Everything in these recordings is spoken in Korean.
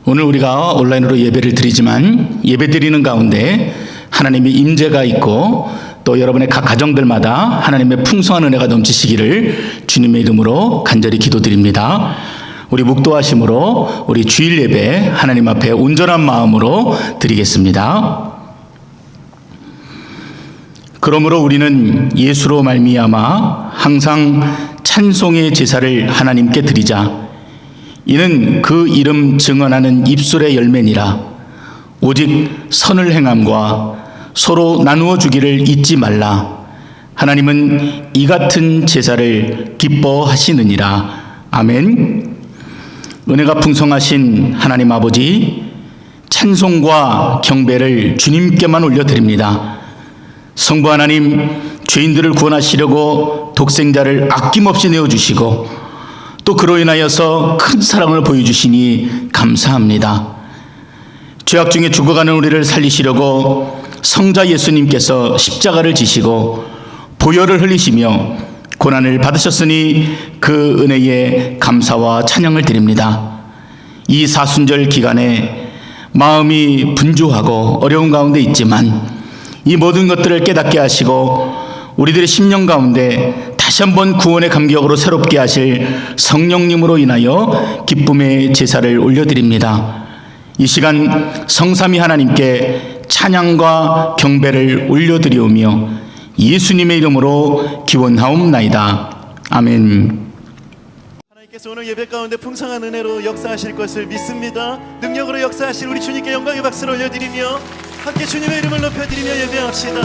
오늘 우리가 온라인으로 예배를 드리지만 예배 드리는 가운데 하나님의 임재가 있고 또 여러분의 각 가정들마다 하나님의 풍성한 은혜가 넘치시기를 주님의 이름으로 간절히 기도드립니다. 우리 묵도하심으로 우리 주일 예배 하나님 앞에 온전한 마음으로 드리겠습니다. 그러므로 우리는 예수로 말미암아 항상 찬송의 제사를 하나님께 드리자. 이는 그 이름 증언하는 입술의 열매니라. 오직 선을 행함과 서로 나누어 주기를 잊지 말라. 하나님은 이 같은 제사를 기뻐하시느니라. 아멘. 은혜가 풍성하신 하나님 아버지, 찬송과 경배를 주님께만 올려드립니다. 성부 하나님, 죄인들을 구원하시려고 독생자를 아낌없이 내어주시고 또 그로 인하여서 큰 사랑을 보여주시니 감사합니다. 죄악 중에 죽어가는 우리를 살리시려고 성자 예수님께서 십자가를 지시고 보혈을 흘리시며 고난을 받으셨으니 그 은혜에 감사와 찬양을 드립니다. 이 사순절 기간에 마음이 분주하고 어려운 가운데 있지만 이 모든 것들을 깨닫게 하시고 우리들의 심령 가운데 다시 한번 구원의 감격으로 새롭게 하실 성령님으로 인하여 기쁨의 제사를 올려드립니다. 이 시간 성삼위 하나님께 찬양과 경배를 올려드리오며 예수님의 이름으로 기원하옵나이다. 아멘. 하나님께서 오늘 예배 가운데 풍성한 은혜로 역사하실 것을 믿습니다. 능력으로 역사하실 우리 주님께 영광의 박수를 올려드리며 함께 주님의 이름을 높여드리며 예배합시다.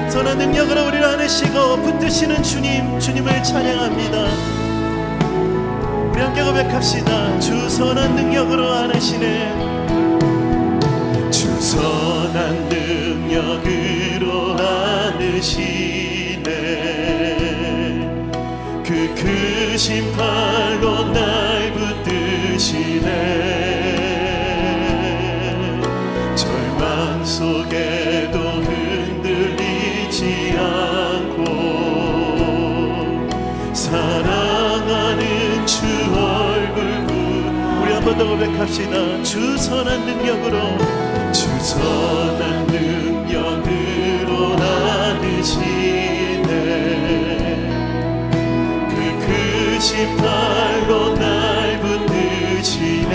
선한 능력으로 우리를 안으시고 붙드시는 주님을 찬양합니다. 우리 함께 고백합시다. 주 선한 능력으로 안으시네. 주 선한 능력으로 안으시네. 그 크신 팔로 날 붙드시네. 절망 속에도 흔들리지 않고 사랑하는 주 얼굴 우리 한 번 더 고백합시다. 주 선한 능력으로 주 선한 능력으로 안으시네. 그 크신 팔로 날 붙드시네.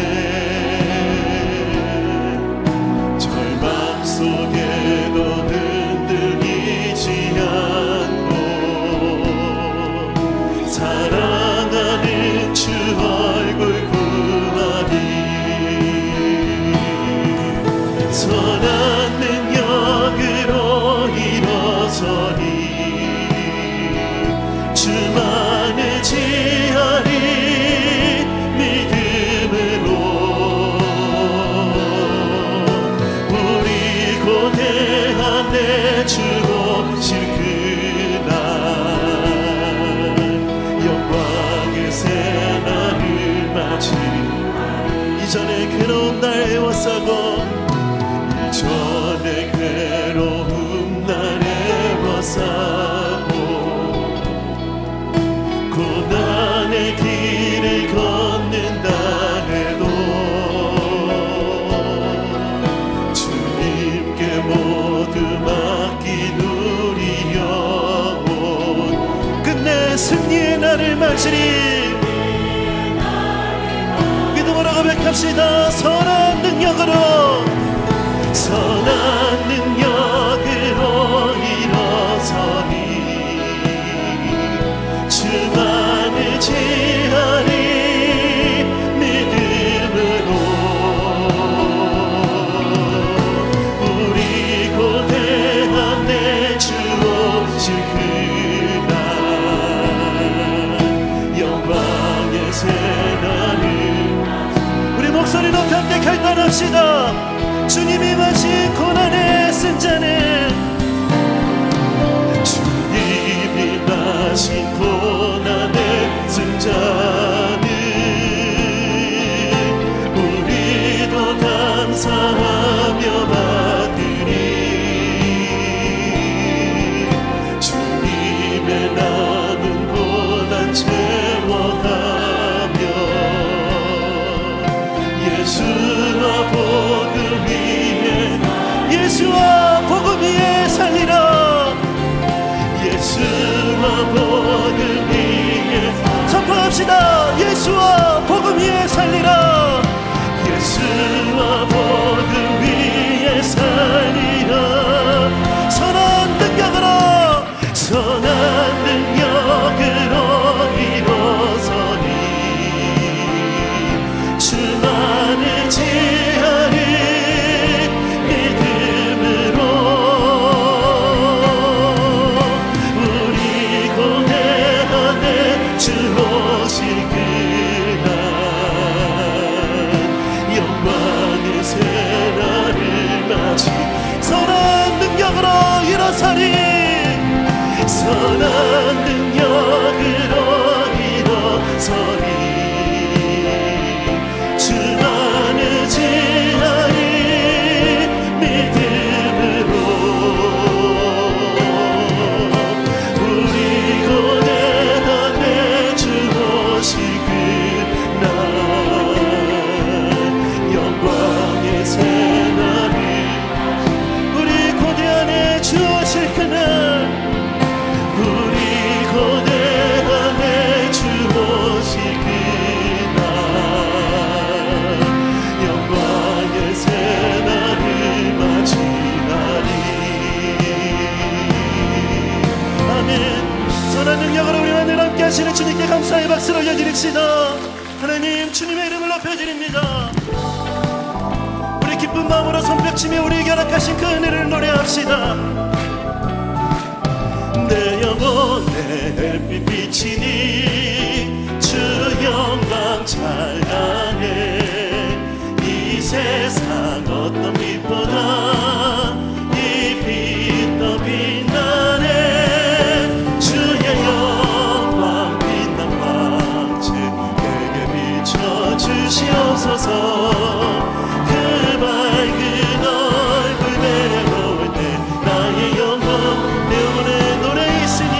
절망 속에도 흔들리지 않고 사랑하는 주 얼굴 구하니 선한 능력으로 일어서니 주만을 지하리 믿음으로 우리 고대한 내 주로 실 그날 영광의 새날을 맞이 이전의 괴로운 날 애워싸고 이전의 괴로운 날 애워싸고 고난의 길을 걷는다 해도 주님께 모두 맡긴 우리 영혼 끝내 승리의 날을 맞으리. 믿음으로 고백합시다. 선한 능력으로 선한 능력으로 일어서니 주만을 지하리 믿음으로 우리 고대한 내 주 오실 그날 영광의 새날을 우리 목소리 높이 함께 결단합시다. 주님이 마신 고난의 승자는 주님이 마신 고난의 승자는 우리도 감사하며 받으리. 주님의 나 채워가며 예수와 복음 위에 예수와 복음 위에 살리라 예수와 복음 위에 선포합시다 예수와 복음 위에 살리라 예수와 복음 위에 살리라 선한 능력으로 일어서니 주만을 지하리 믿음으로 우리 고뇌 안에 주 오실 그날 영광의 새날을 맞이 선한 능력으로 일어서리 선한 능력으로 일어서리 주만을 지하리 믿음으로 우리 고뇌 안에 주 오실 그날 영광의 새날을 우리 고뇌 안에 주 오실 그날 우리 고뇌 안에 주 오실 그날 영광의 새날을 맞이하리 아멘 선한 능력으로 우리와 늘 함께 하시는 주님께 감사의 박수를 올려드립시다 하나님 주님의 이름을 높여드립니다 우리 기쁜 마음으로 손뼉치며 우리에게 허락하신 그 은혜를 노래합시다 내 영혼에 햇빛 비치니 주 영광 찬양해 이 세상 어떤 빛보다 이 빛 더 빛나네 주의 영광 빛난 광채 내게 비춰주시옵소서 그 밝은 얼굴 내려올 때 나의 영혼 내 영혼에 노래 있으니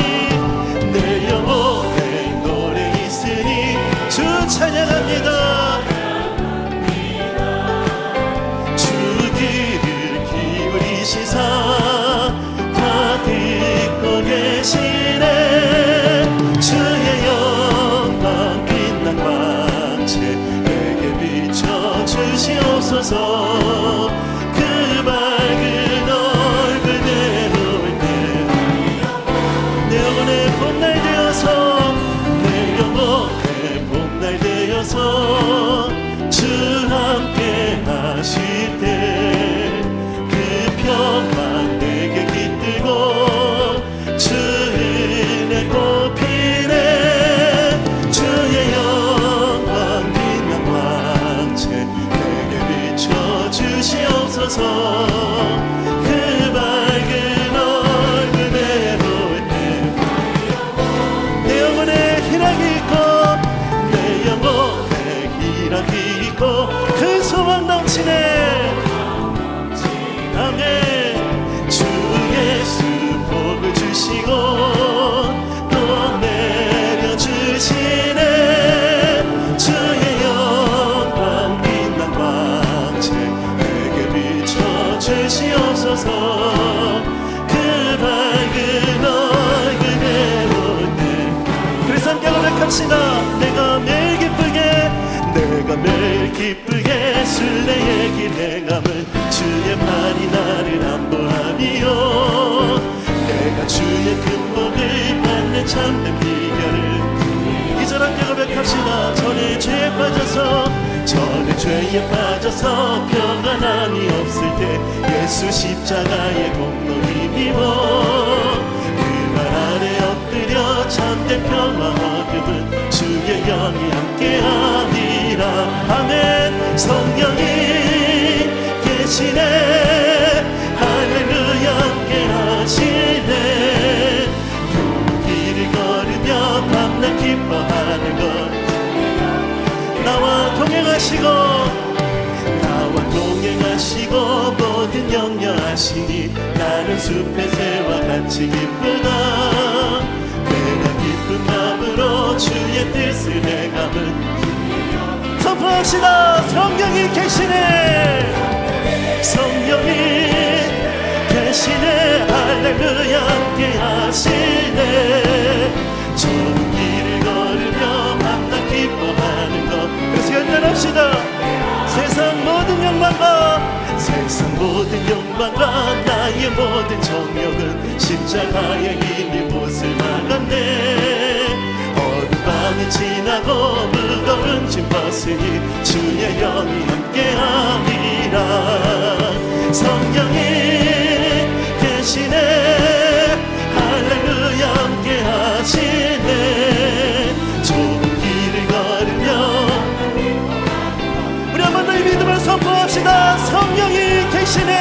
내 영혼에 노래 있으니 주 찬양합니다 주 귀를 기울이시사 다 듣고 계시네 주의 영광 빛난 광채 내게 비춰주시옵소서 그 밝은 얼굴 내려올 때 내 영혼의 봄날 되어서 내 영혼의 봄날 되어서 주 함께 하실 때 그 평강 내게 깃들고 주 은혜 꽃피네 주의 영광 빛난 광채 내게 비춰주시옵소서 그 밝은 얼굴 내려올 때 내 영혼에 희락이 있고 내 영혼에 희락이 있고 큰 소망 넘치네 아멘 주 예수 복을 주시고 또 내려주시네 주의 영광 빛난 광채 내게 비춰주시옵소서 그 밝은 얼굴 내올 때 그래서 함께 고백합시다 내가 매일 기쁘게 순례의 길 행함은 주의 팔이 나를 안보하니요 내가 주의 큰 복을 받는 참된 비결을 이절 함께 고백합시다 전에 죄에 빠져서 평안함이 없을 때 예수 십자가의 공로 힘입어 그 말 아래 엎드려 참된 평화 얻음은 주의 영이 함께하리라 아멘 성령이 계시네 할렐루야 함께하시네 길을 걸으며 밤낮 기뻐하는 것 나와 동행하시고 모든 영려하시니 나는 숲의 새와 같이 기쁘다 내가 기쁜 마음으로 주의 뜻을 행함은 선포 선포합시다. 성령이 계시네. 성령이 계시네. 할렐루야 함께 하시네. 좋은 길을 걸으며 밤낮 기뻐하는 것. 그래서 연연합시다. 세상 모든 영광과 나의 모든 정욕은 십자가의 힘이 못을 막았네. 어두운 밤이 지나고 무거운 짐 벗으니 주의 영이 함께하리라. 성령이 계시네. 할렐루야 함께하시네. 좁은 길을 걸으며 우리 한번 더 이 믿음을 선포합시다. 성령이 계시네.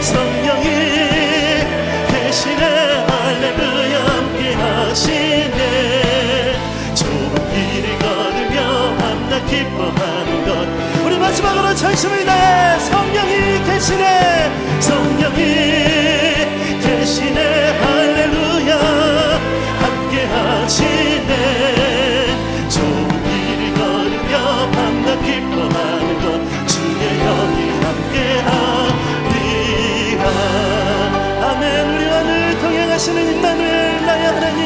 성령이 계시네. 할렐루야 함께 하시네. 좁은 길을 걸으며 밤낮 기뻐하는 것. 우리 마지막으로 전심을 다해 성령이 계시네. 성령이 계시네. 할렐루야 함께 하시네. 좁은 길을 걸으며 밤낮 기뻐하는 것. 주의 영이 함께하리라. 아멘. 우리와 늘 동행하시는 임마누엘 나의 하나님,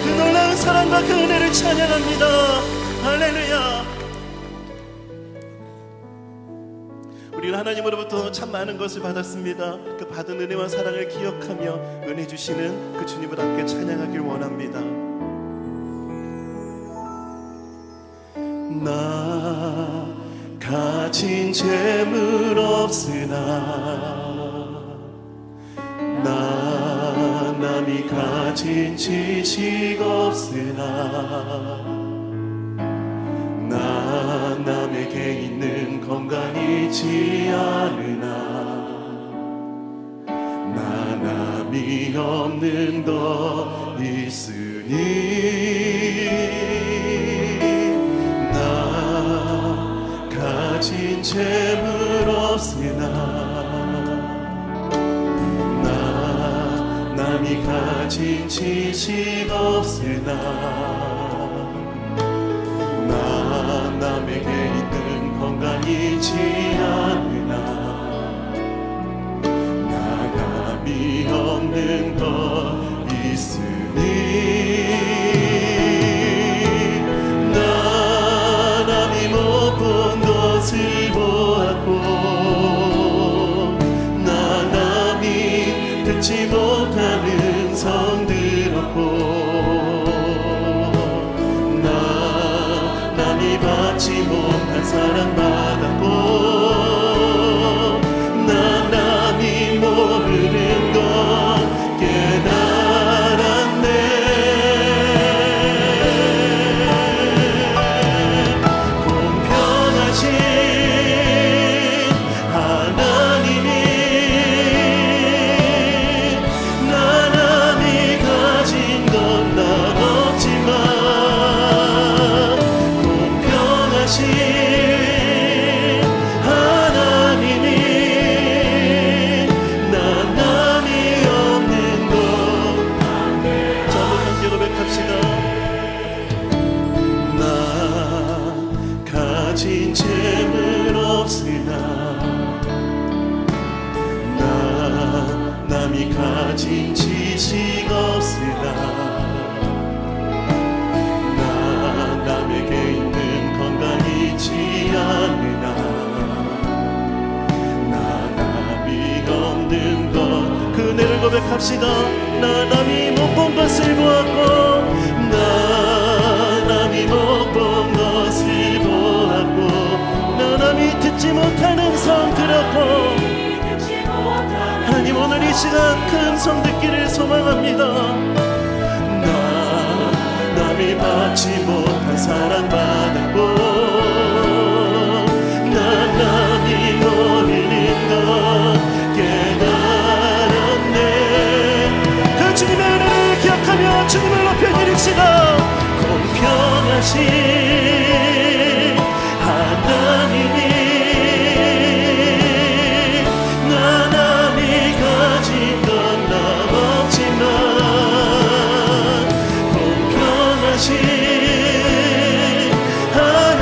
그 놀라운 사랑과 그 은혜를 찬양합니다. 할렐루야. 우리는 하나님으로부터 참 많은 것을 받았습니다. 그 받은 은혜와 사랑을 기억하며 은혜 주시는 그 주님을 함께 찬양하길 원합니다. 나 가진 재물 없으나 나 남이 가진 지식 없으나 나 남에게 있는 건강이지 않으나 나 남이 없는 것 있으니 가진 재물 없으나 나 남이 가진 지식 없으나 나 남에게 있는 건강이지 않으나 나 남이 없는 것 있으니 것을 보았고 나 남이 듣지 못한 음성 들었고 나 남이 받지 못한 사랑 받았고 나 남이 모르는 것 깨달았네. 가진 재물 없으나 나 남이 가진 지식 없으나 나 남에게 있는 건강이지 않으나 나 남이 없는 것. 그 은혜를 고백합시다. 나 남이 못 본 것을 보았고 나 남이 못 본 것을 보았고 나 남이 듣지 못한 음성 들었고 하나님 오늘 이 시간 그 음성 듣기를 소망합니다. 나 남이 받지 못한 사랑 받았고 나 남이 모르는 것 깨달았네. 그 주님의 은혜를 기억하며 주님을 높여 드립시다. 공평하신 하나님이 나 남이 가진 건 나 없지만 공평하신 하나님이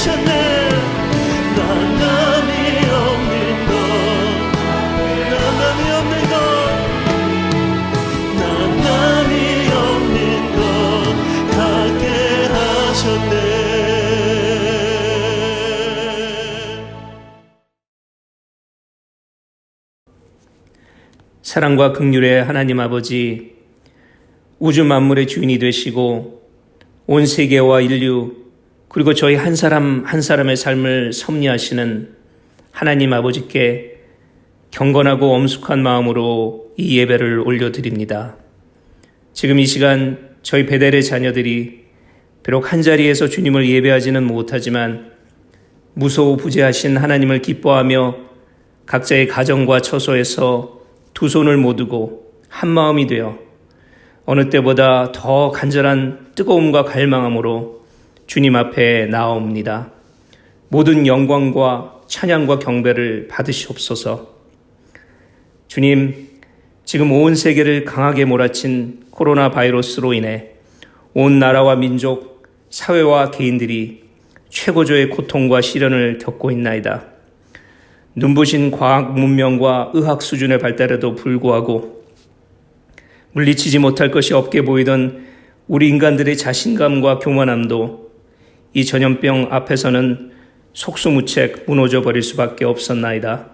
하셨네. 난 남이 없는 것, 난 남이 없는 것, 난 남이 없는 것 갖게 하셨네. 사랑과 긍휼의 하나님 아버지, 우주 만물의 주인이 되시고 온 세계와 인류 그리고 저희 한 사람 한 사람의 삶을 섭리하시는 하나님 아버지께 경건하고 엄숙한 마음으로 이 예배를 올려드립니다. 지금 이 시간 저희 베델의 자녀들이 비록 한자리에서 주님을 예배하지는 못하지만 무소부재하신 하나님을 기뻐하며 각자의 가정과 처소에서 두 손을 모으고 한 마음이 되어 어느 때보다 더 간절한 뜨거움과 갈망함으로 주님 앞에 나아옵니다. 모든 영광과 찬양과 경배를 받으시옵소서. 주님, 지금 온 세계를 강하게 몰아친 코로나 바이러스로 인해 온 나라와 민족, 사회와 개인들이 최고조의 고통과 시련을 겪고 있나이다. 눈부신 과학 문명과 의학 수준의 발달에도 불구하고 물리치지 못할 것이 없게 보이던 우리 인간들의 자신감과 교만함도 이 전염병 앞에서는 속수무책 무너져 버릴 수밖에 없었나이다.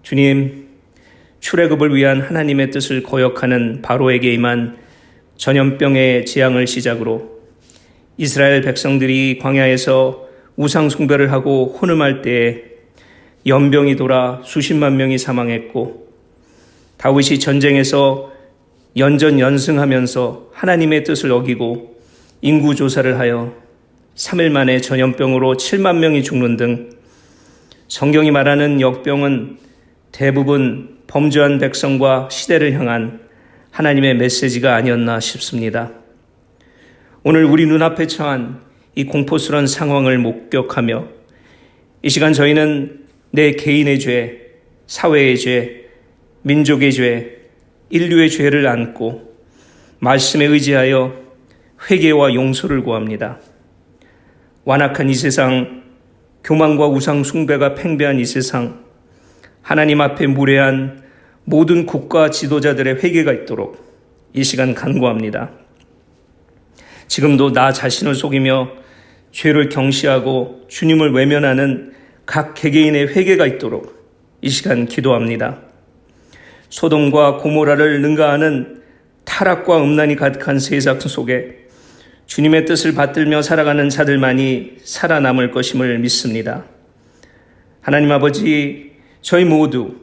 주님, 출애굽을 위한 하나님의 뜻을 거역하는 바로에게 임한 전염병의 재앙을 시작으로 이스라엘 백성들이 광야에서 우상 숭배를 하고 혼음할 때에 연병이 돌아 수십만 명이 사망했고 다윗이 전쟁에서 연전연승하면서 하나님의 뜻을 어기고 인구조사를 하여 3일 만에 전염병으로 7만 명이 죽는 등 성경이 말하는 역병은 대부분 범죄한 백성과 시대를 향한 하나님의 메시지가 아니었나 싶습니다. 오늘 우리 눈앞에 처한 이 공포스러운 상황을 목격하며 이 시간 저희는 내 개인의 죄, 사회의 죄, 민족의 죄, 인류의 죄를 안고 말씀에 의지하여 회개와 용서를 구합니다. 완악한 이 세상, 교만과 우상 숭배가 팽배한 이 세상, 하나님 앞에 무례한 모든 국가 지도자들의 회개가 있도록 이 시간 간구합니다. 지금도 나 자신을 속이며 죄를 경시하고 주님을 외면하는 각 개개인의 회개가 있도록 이 시간 기도합니다. 소돔과 고모라를 능가하는 타락과 음란이 가득한 세상 속에 주님의 뜻을 받들며 살아가는 자들만이 살아남을 것임을 믿습니다. 하나님 아버지, 저희 모두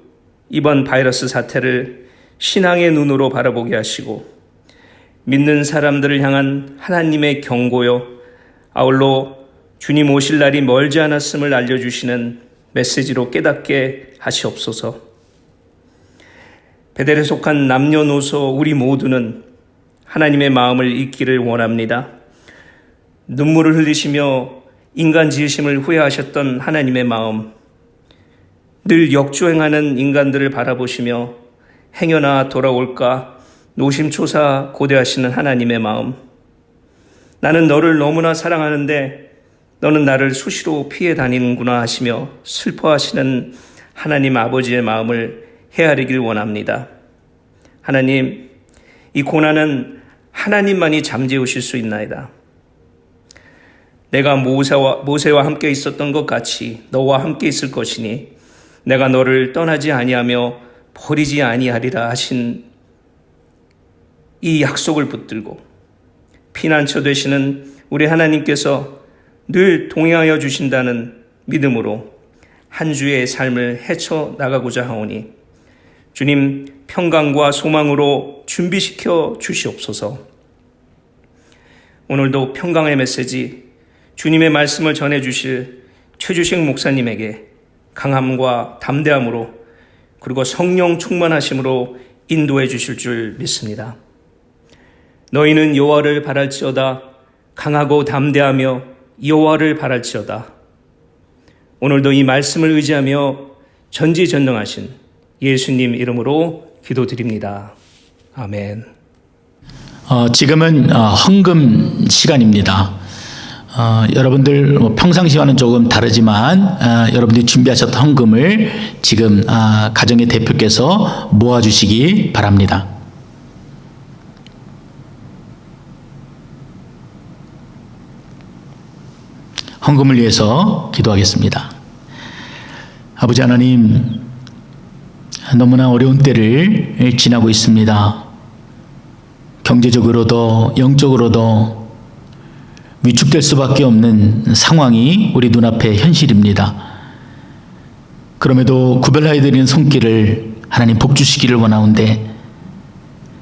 이번 바이러스 사태를 신앙의 눈으로 바라보게 하시고 믿는 사람들을 향한 하나님의 경고요, 아울러 주님 오실 날이 멀지 않았음을 알려주시는 메시지로 깨닫게 하시옵소서. 베델에 속한 남녀노소 우리 모두는 하나님의 마음을 잊기를 원합니다. 눈물을 흘리시며 인간 지으심을 후회하셨던 하나님의 마음, 늘 역주행하는 인간들을 바라보시며 행여나 돌아올까 노심초사 고대하시는 하나님의 마음, 나는 너를 너무나 사랑하는데 너는 나를 수시로 피해 다니는구나 하시며 슬퍼하시는 하나님 아버지의 마음을 헤아리길 원합니다. 하나님, 이 고난은 하나님만이 잠재우실 수 있나이다. 내가 모세와 함께 있었던 것 같이 너와 함께 있을 것이니 내가 너를 떠나지 아니하며 버리지 아니하리라 하신 이 약속을 붙들고 피난처 되시는 우리 하나님께서 늘 동행하여 주신다는 믿음으로 한 주의 삶을 헤쳐나가고자 하오니 주님 평강과 소망으로 준비시켜 주시옵소서. 오늘도 평강의 메시지, 주님의 말씀을 전해주실 최주식 목사님에게 강함과 담대함으로 그리고 성령 충만하심으로 인도해 주실 줄 믿습니다. 너희는 여호와를 바랄지어다. 강하고 담대하며 여호와를 바랄지어다. 오늘도 이 말씀을 의지하며 전지전능하신 예수님 이름으로 기도드립니다. 아멘. 지금은 헌금 시간입니다. 여러분들 평상시와는 조금 다르지만 여러분들이 준비하셨던 헌금을 지금 가정의 대표께서 모아주시기 바랍니다. 헌금을 위해서 기도하겠습니다. 아버지 하나님, 너무나 어려운 때를 지나고 있습니다. 경제적으로도 영적으로도 위축될 수밖에 없는 상황이 우리 눈앞에 현실입니다. 그럼에도 구별하여 드리는 손길을 하나님 복주시기를 원하온데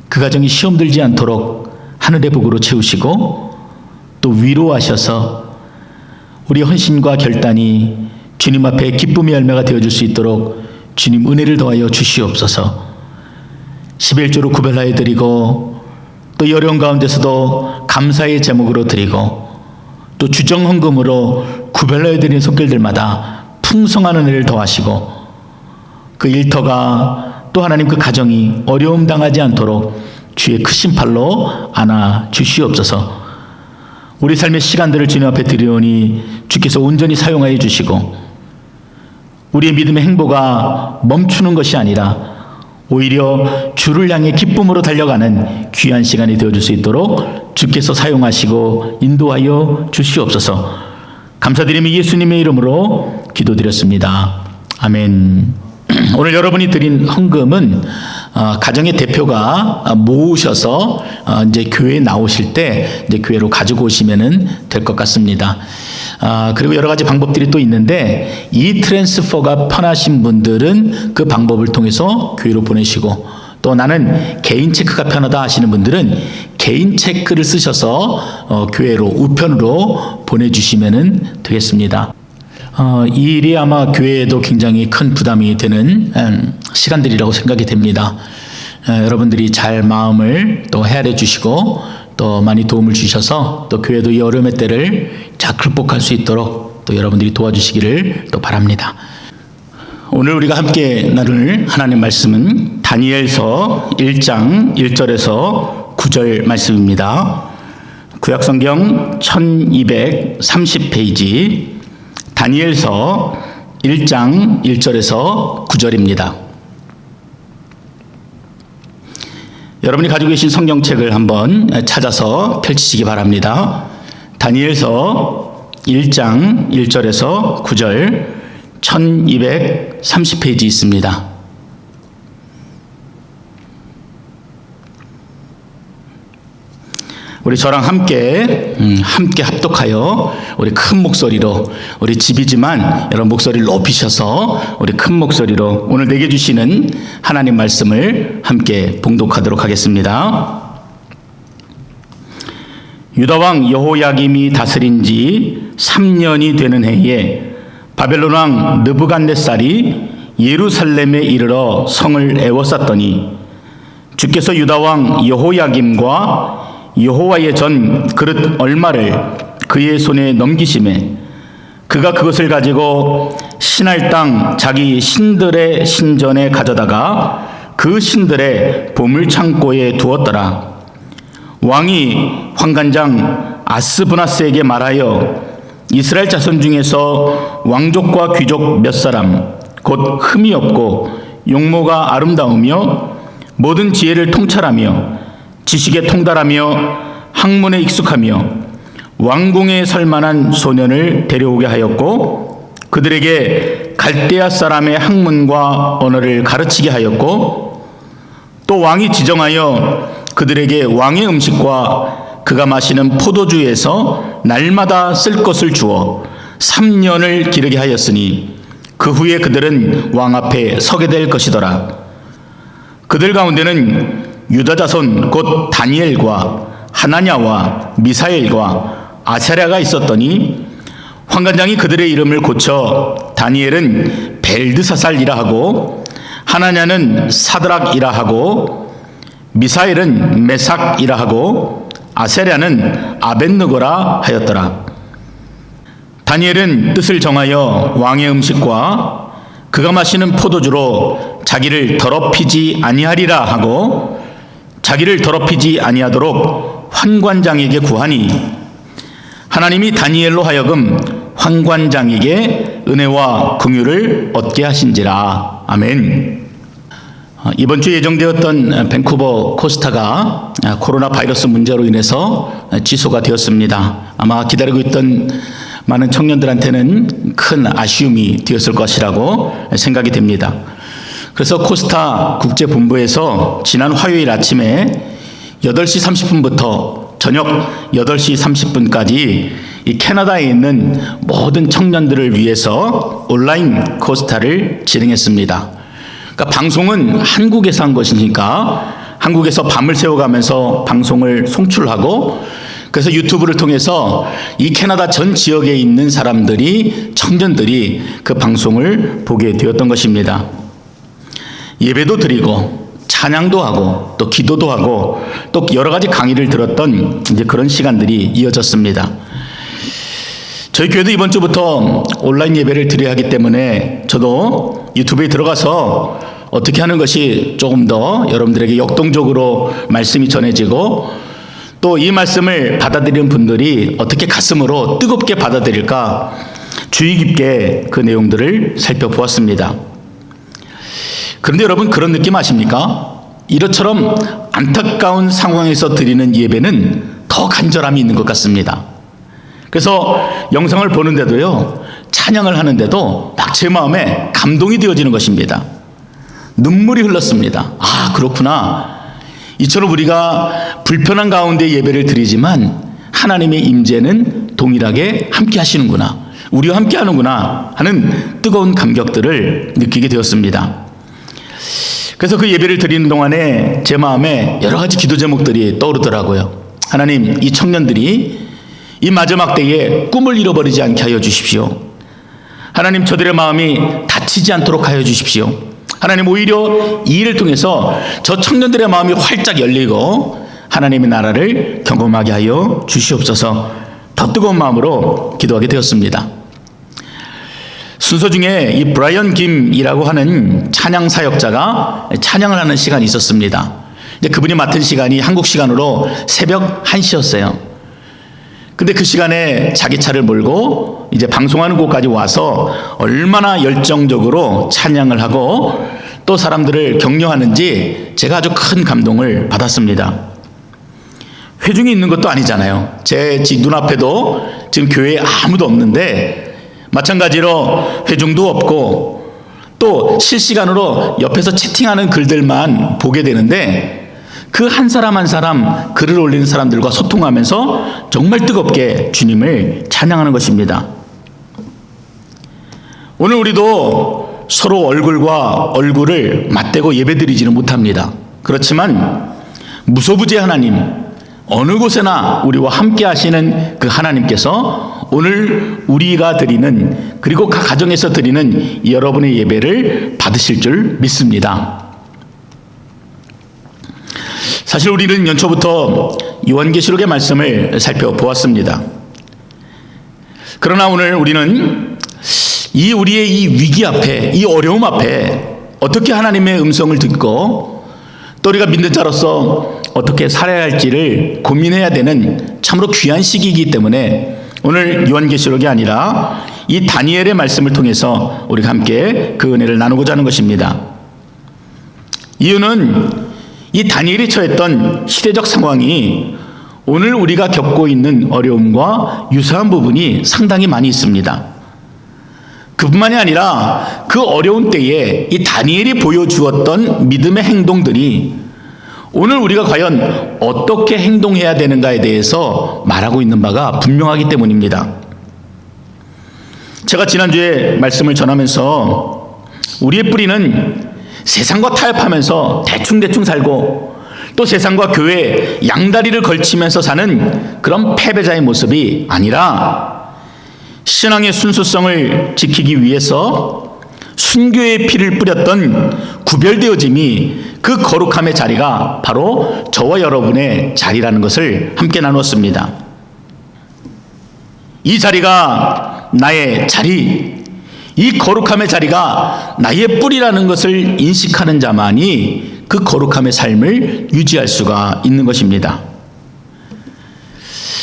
그 가정이 시험 들지 않도록 하늘의 복으로 채우시고 또 위로하셔서 우리 헌신과 결단이 주님 앞에 기쁨의 열매가 되어줄 수 있도록 주님 은혜를 더하여 주시옵소서. 11조로 구별하여 드리고 또 이 어려운 가운데서도 감사의 제목으로 드리고 또 주정 헌금으로 구별하여 드리는 손길들마다 풍성한 은혜를 더하시고 그 일터가 또 하나님 그 가정이 어려움 당하지 않도록 주의 크신 팔로 안아 주시옵소서. 우리 삶의 시간들을 주님 앞에 드리오니 주께서 온전히 사용하여 주시고 우리의 믿음의 행보가 멈추는 것이 아니라 오히려 주를 향해 기쁨으로 달려가는 귀한 시간이 되어줄 수 있도록 주께서 사용하시고 인도하여 주시옵소서. 감사드리며 예수님의 이름으로 기도드렸습니다. 아멘. 오늘 여러분이 드린 헌금은 가정의 대표가 모으셔서 이제 교회에 나오실 때 이제 교회로 가지고 오시면은 될 것 같습니다. 그리고 여러 가지 방법들이 또 있는데 이 트랜스퍼가 편하신 분들은 그 방법을 통해서 교회로 보내시고 또 나는 개인 체크가 편하다 하시는 분들은 개인 체크를 쓰셔서 교회로 우편으로 보내주시면 되겠습니다. 이 일이 아마 교회에도 굉장히 큰 부담이 되는 시간들이라고 생각이 됩니다. 여러분들이 잘 마음을 또 헤아려 주시고 또 많이 도움을 주셔서 또 교회도 이 어려움의 때를 잘 극복할 수 있도록 또 여러분들이 도와주시기를 또 바랍니다. 오늘 우리가 함께 나눌 하나님의 말씀은 다니엘서 1장 1절에서 9절 말씀입니다. 구약성경 1230페이지 다니엘서 1장 1절에서 9절입니다. 여러분이 가지고 계신 성경책을 한번 찾아서 펼치시기 바랍니다. 다니엘서 1장 1절에서 9절 1230페이지 있습니다. 우리 저랑 함께 합독하여 우리 큰 목소리로 우리 집이지만 여러분 목소리를 높이셔서 우리 큰 목소리로 오늘 내게 주시는 하나님 말씀을 함께 봉독하도록 하겠습니다. 유다 왕 여호야김이 다스린 지 3년이 되는 해에 바벨론 왕 느부갓네살이 예루살렘에 이르러 성을 에워쌌더니 주께서 유다 왕 여호야김과 여호와의 전 그릇 얼마를 그의 손에 넘기심에 그가 그것을 가지고 신할 땅 자기 신들의 신전에 가져다가 그 신들의 보물창고에 두었더라. 왕이 환관장 아스브나스에게 말하여 이스라엘 자손 중에서 왕족과 귀족 몇 사람 곧 흠이 없고 용모가 아름다우며 모든 지혜를 통찰하며 지식에 통달하며 학문에 익숙하며 왕궁에 설만한 소년을 데려오게 하였고 그들에게 갈대아 사람의 학문과 언어를 가르치게 하였고 또 왕이 지정하여 그들에게 왕의 음식과 그가 마시는 포도주에서 날마다 쓸 것을 주어 3년을 기르게 하였으니 그 후에 그들은 왕 앞에 서게 될 것이더라. 그들 가운데는 유다 자손 곧 다니엘과 하나냐와 미사엘과 아사랴가 있었더니 환관장이 그들의 이름을 고쳐 다니엘은 벨드사살이라 하고 하나냐는 사드락이라 하고 미사엘은 메삭이라 하고 아사랴는 아벳느고라 하였더라. 다니엘은 뜻을 정하여 왕의 음식과 그가 마시는 포도주로 자기를 더럽히지 아니하리라 하고 자기를 더럽히지 아니하도록 환관장에게 구하니 하나님이 다니엘로 하여금 환관장에게 은혜와 긍휼을 얻게 하신지라. 아멘. 이번 주 예정되었던 밴쿠버 코스타가 코로나 바이러스 문제로 인해서 취소가 되었습니다. 아마 기다리고 있던 많은 청년들한테는 큰 아쉬움이 되었을 것이라고 생각이 됩니다. 그래서 코스타 국제본부에서 지난 화요일 아침에 8시 30분부터 저녁 8시 30분까지 이 캐나다에 있는 모든 청년들을 위해서 온라인 코스타를 진행했습니다. 그러니까 방송은 한국에서 한 것이니까 한국에서 밤을 새워가면서 방송을 송출하고, 그래서 유튜브를 통해서 이 캐나다 전 지역에 있는 사람들이, 청년들이 그 방송을 보게 되었던 것입니다. 예배도 드리고 찬양도 하고 또 기도도 하고 또 여러 가지 강의를 들었던 이제 그런 시간들이 이어졌습니다. 저희 교회도 이번 주부터 온라인 예배를 드려야 하기 때문에 저도 유튜브에 들어가서 어떻게 하는 것이 조금 더 여러분들에게 역동적으로 말씀이 전해지고 또 이 말씀을 받아들이는 분들이 어떻게 가슴으로 뜨겁게 받아들일까 주의 깊게 그 내용들을 살펴보았습니다. 그런데 여러분, 그런 느낌 아십니까? 이처럼 안타까운 상황에서 드리는 예배는 더 간절함이 있는 것 같습니다. 그래서 영상을 보는데도요, 찬양을 하는데도 막 제 마음에 감동이 되어지는 것입니다. 눈물이 흘렀습니다. 아, 그렇구나. 이처럼 우리가 불편한 가운데 예배를 드리지만 하나님의 임재는 동일하게 함께 하시는구나, 우리와 함께 하는구나 하는 뜨거운 감격들을 느끼게 되었습니다. 그래서 그 예배를 드리는 동안에 제 마음에 여러 가지 기도 제목들이 떠오르더라고요. 하나님, 이 청년들이 이 마지막 때에 꿈을 잃어버리지 않게 하여 주십시오. 하나님, 저들의 마음이 다치지 않도록 하여 주십시오. 하나님, 오히려 이 일을 통해서 저 청년들의 마음이 활짝 열리고 하나님의 나라를 경험하게 하여 주시옵소서. 더 뜨거운 마음으로 기도하게 되었습니다. 순서 중에 이 브라이언 김이라고 하는 찬양 사역자가 찬양을 하는 시간이 있었습니다. 이제 그분이 맡은 시간이 한국 시간으로 새벽 1시였어요. 근데 그 시간에 자기 차를 몰고 이제 방송하는 곳까지 와서 얼마나 열정적으로 찬양을 하고 또 사람들을 격려하는지 제가 아주 큰 감동을 받았습니다. 회중이 있는 것도 아니잖아요. 제 눈앞에도 지금 교회에 아무도 없는데 마찬가지로 회중도 없고 또 실시간으로 옆에서 채팅하는 글들만 보게 되는데 그 한 사람 한 사람 글을 올리는 사람들과 소통하면서 정말 뜨겁게 주님을 찬양하는 것입니다. 오늘 우리도 서로 얼굴과 얼굴을 맞대고 예배드리지는 못합니다. 그렇지만 무소부재 하나님, 어느 곳에나 우리와 함께 하시는 그 하나님께서 오늘 우리가 드리는, 그리고 각 가정에서 드리는 여러분의 예배를 받으실 줄 믿습니다. 사실 우리는 연초부터 요한계시록의 말씀을 살펴보았습니다. 그러나 오늘 우리는 우리의 이 위기 앞에, 이 어려움 앞에 어떻게 하나님의 음성을 듣고 또 우리가 믿는 자로서 어떻게 살아야 할지를 고민해야 되는 참으로 귀한 시기이기 때문에 오늘 요한계시록이 아니라 이 다니엘의 말씀을 통해서 우리가 함께 그 은혜를 나누고자 하는 것입니다. 이유는 이 다니엘이 처했던 시대적 상황이 오늘 우리가 겪고 있는 어려움과 유사한 부분이 상당히 많이 있습니다. 그뿐만이 아니라 그 어려운 때에 이 다니엘이 보여주었던 믿음의 행동들이 오늘 우리가 과연 어떻게 행동해야 되는가에 대해서 말하고 있는 바가 분명하기 때문입니다. 제가 지난주에 말씀을 전하면서 우리의 뿌리는 세상과 타협하면서 대충대충 살고 또 세상과 교회 양다리를 걸치면서 사는 그런 패배자의 모습이 아니라 신앙의 순수성을 지키기 위해서 순교의 피를 뿌렸던 구별되어짐이, 그 거룩함의 자리가 바로 저와 여러분의 자리라는 것을 함께 나누었습니다. 이 자리가 나의 자리, 이 거룩함의 자리가 나의 뿌리라는 것을 인식하는 자만이 그 거룩함의 삶을 유지할 수가 있는 것입니다.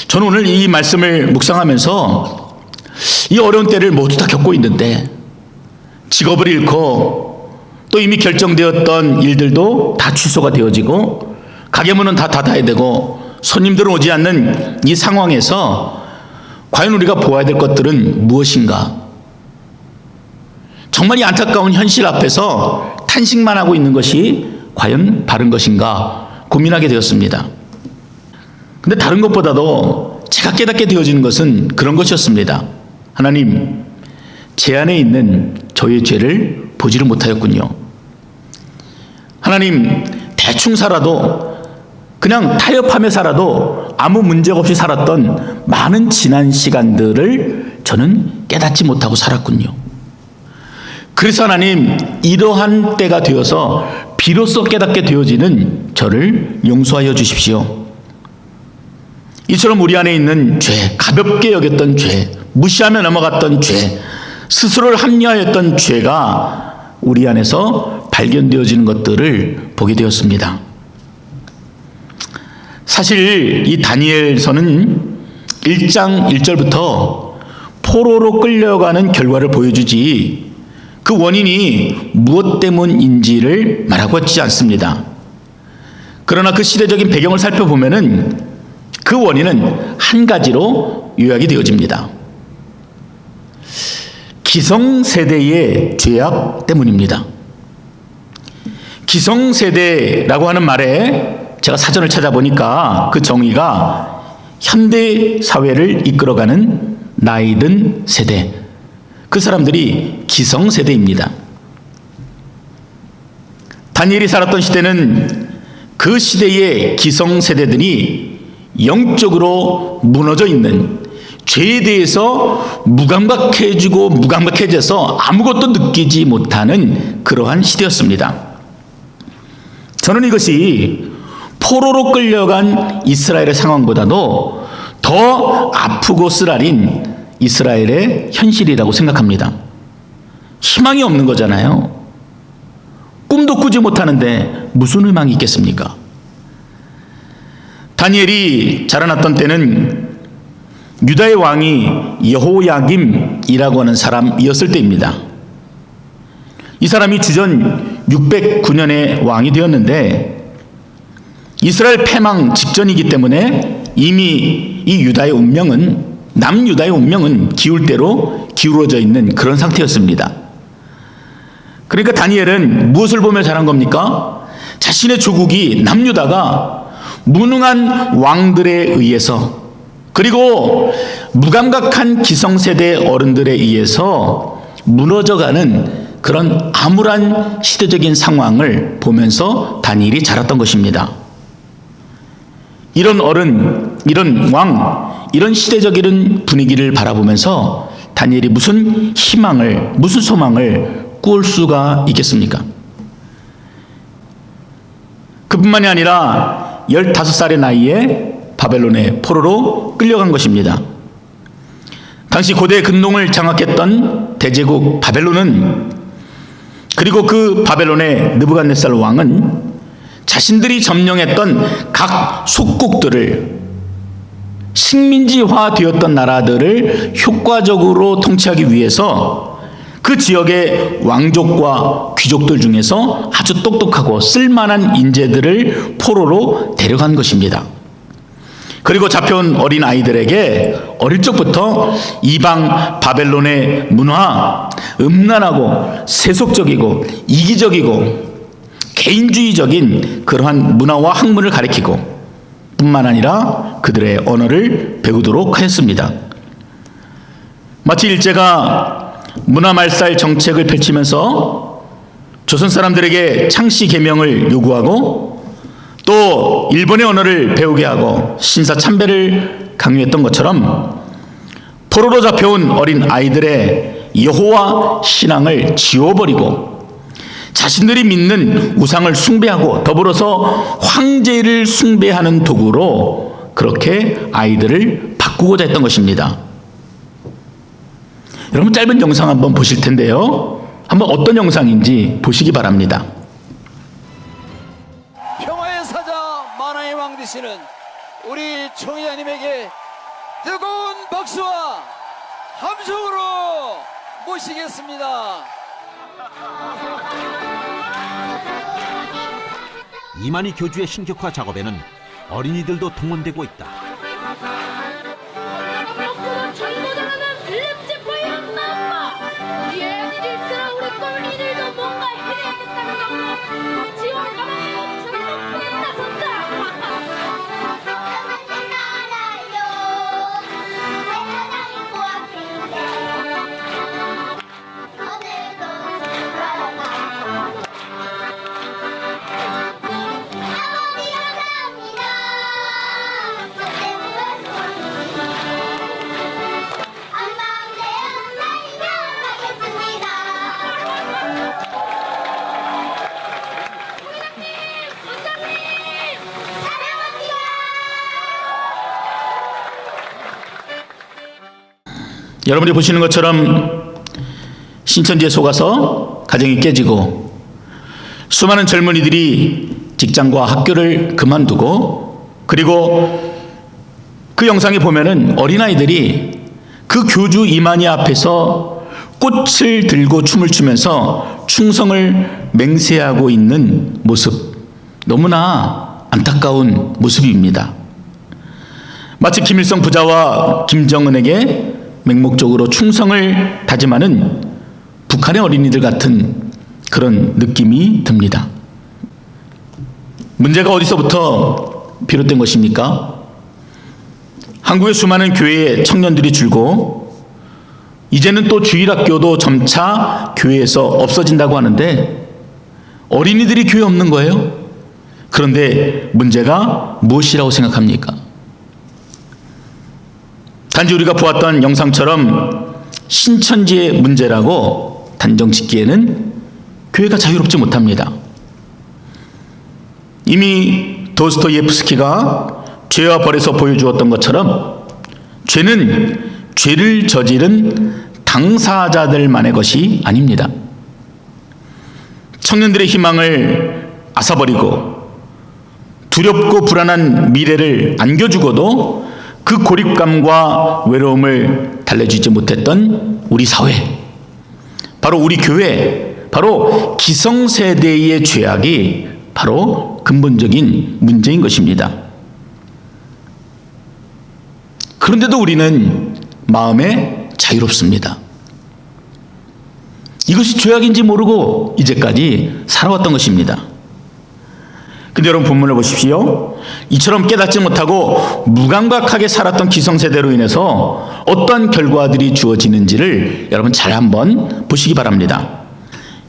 저는 오늘 이 말씀을 묵상하면서 이 어려운 때를 모두 다 겪고 있는데 직업을 잃고 또 이미 결정되었던 일들도 다 취소가 되어지고 가게 문은 다 닫아야 되고 손님들은 오지 않는 이 상황에서 과연 우리가 보아야 될 것들은 무엇인가? 정말 이 안타까운 현실 앞에서 탄식만 하고 있는 것이 과연 바른 것인가 고민하게 되었습니다. 근데 다른 것보다도 제가 깨닫게 되어지는 것은 그런 것이었습니다. 하나님, 제 안에 있는 저의 죄를 보지를 못하였군요. 하나님, 대충 살아도 그냥 타협하며 살아도 아무 문제가 없이 살았던 많은 지난 시간들을 저는 깨닫지 못하고 살았군요. 그래서 하나님, 이러한 때가 되어서 비로소 깨닫게 되어지는 저를 용서하여 주십시오. 이처럼 우리 안에 있는 죄, 가볍게 여겼던 죄, 무시하며 넘어갔던 죄, 스스로를 합리화했던 죄가 우리 안에서 발견되어지는 것들을 보게 되었습니다. 사실 이 다니엘서는 1장 1절부터 포로로 끌려가는 결과를 보여주지 그 원인이 무엇 때문인지를 말하고 있지 않습니다. 그러나 그 시대적인 배경을 살펴보면은 그 원인은 한 가지로 요약이 되어집니다. 기성세대의 죄악 때문입니다. 기성세대라고 하는 말에 제가 사전을 찾아보니까 그 정의가 현대 사회를 이끌어가는 나이든 세대, 그 사람들이 기성세대입니다. 다니엘이 살았던 시대는 그 시대의 기성세대들이 영적으로 무너져 있는, 죄에 대해서 무감각해지고 무감각해져서 아무것도 느끼지 못하는 그러한 시대였습니다. 저는 이것이 포로로 끌려간 이스라엘의 상황보다도 더 아프고 쓰라린 이스라엘의 현실이라고 생각합니다. 희망이 없는 거잖아요. 꿈도 꾸지 못하는데 무슨 희망이 있겠습니까? 다니엘이 자라났던 때는 유다의 왕이 여호야김이라고 하는 사람이었을 때입니다. 이 사람이 주전 609년에 왕이 되었는데 이스라엘 패망 직전이기 때문에 이미 이 유다의 운명은, 남유다의 운명은 기울 대로 기울어져 있는 그런 상태였습니다. 그러니까 다니엘은 무엇을 보며 자란 겁니까? 자신의 조국이 남유다가 무능한 왕들에 의해서, 그리고 무감각한 기성세대 어른들에 의해서 무너져가는 그런 암울한 시대적인 상황을 보면서 다니엘이 자랐던 것입니다. 이런 어른, 이런 왕, 이런 시대적인 분위기를 바라보면서 다니엘이 무슨 희망을, 무슨 소망을 꾸을 수가 있겠습니까? 그뿐만이 아니라 15살의 나이에 바벨론의 포로로 끌려간 것입니다. 당시 고대 근동을 장악했던 대제국 바벨론은, 그리고 그 바벨론의 느부갓네살 왕은 자신들이 점령했던 각 속국들을, 식민지화 되었던 나라들을 효과적으로 통치하기 위해서 그 지역의 왕족과 귀족들 중에서 아주 똑똑하고 쓸만한 인재들을 포로로 데려간 것입니다. 그리고 잡혀온 어린 아이들에게 어릴 적부터 이방 바벨론의 문화, 음란하고 세속적이고 이기적이고 개인주의적인 그러한 문화와 학문을 가르치고 뿐만 아니라 그들의 언어를 배우도록 하였습니다. 마치 일제가 문화말살 정책을 펼치면서 조선 사람들에게 창씨 개명을 요구하고 또 일본의 언어를 배우게 하고 신사참배를 강요했던 것처럼 포로로 잡혀온 어린 아이들의 여호와 신앙을 지워버리고 자신들이 믿는 우상을 숭배하고 더불어서 황제를 숭배하는 도구로 그렇게 아이들을 바꾸고자 했던 것입니다. 여러분, 짧은 영상 한번 보실 텐데요, 한번 어떤 영상인지 보시기 바랍니다. 평화의 사자 만화의 왕 되시는 우리 총회장님에게 뜨거운 박수와 함성으로 모시겠습니다. 이만희 교주의 신격화 작업에는 어린이들도 동원되고 있다. 거꾸로 전도당하는 빌립지파의 엄마 우리 애들이 있으라 우리 꼴리들도 뭔가 해내야겠다는 정도 지원 가만히 멈춰라 높게 나선다 여러분이 보시는 것처럼 신천지에 속아서 가정이 깨지고 수많은 젊은이들이 직장과 학교를 그만두고, 그리고 그 영상에 보면은 어린아이들이 그 교주 이만희 앞에서 꽃을 들고 춤을 추면서 충성을 맹세하고 있는 모습, 너무나 안타까운 모습입니다. 마치 김일성 부자와 김정은에게 맹목적으로 충성을 다짐하는 북한의 어린이들 같은 그런 느낌이 듭니다. 문제가 어디서부터 비롯된 것입니까? 한국의 수많은 교회에 청년들이 줄고 이제는 또 주일학교도 점차 교회에서 없어진다고 하는데 어린이들이 교회 없는 거예요? 그런데 문제가 무엇이라고 생각합니까? 단지 우리가 보았던 영상처럼 신천지의 문제라고 단정 짓기에는 교회가 자유롭지 못합니다. 이미 도스토예프스키가 죄와 벌에서 보여주었던 것처럼 죄는 죄를 저지른 당사자들만의 것이 아닙니다. 청년들의 희망을 앗아버리고 두렵고 불안한 미래를 안겨주고도 그 고립감과 외로움을 달래주지 못했던 우리 사회, 바로 우리 교회, 바로 기성세대의 죄악이 바로 근본적인 문제인 것입니다. 그런데도 우리는 마음에 자유롭습니다. 이것이 죄악인지 모르고 이제까지 살아왔던 것입니다. 근데 여러분 본문을 보십시오. 이처럼 깨닫지 못하고 무감각하게 살았던 기성세대로 인해서 어떠한 결과들이 주어지는지를 여러분 잘 한번 보시기 바랍니다.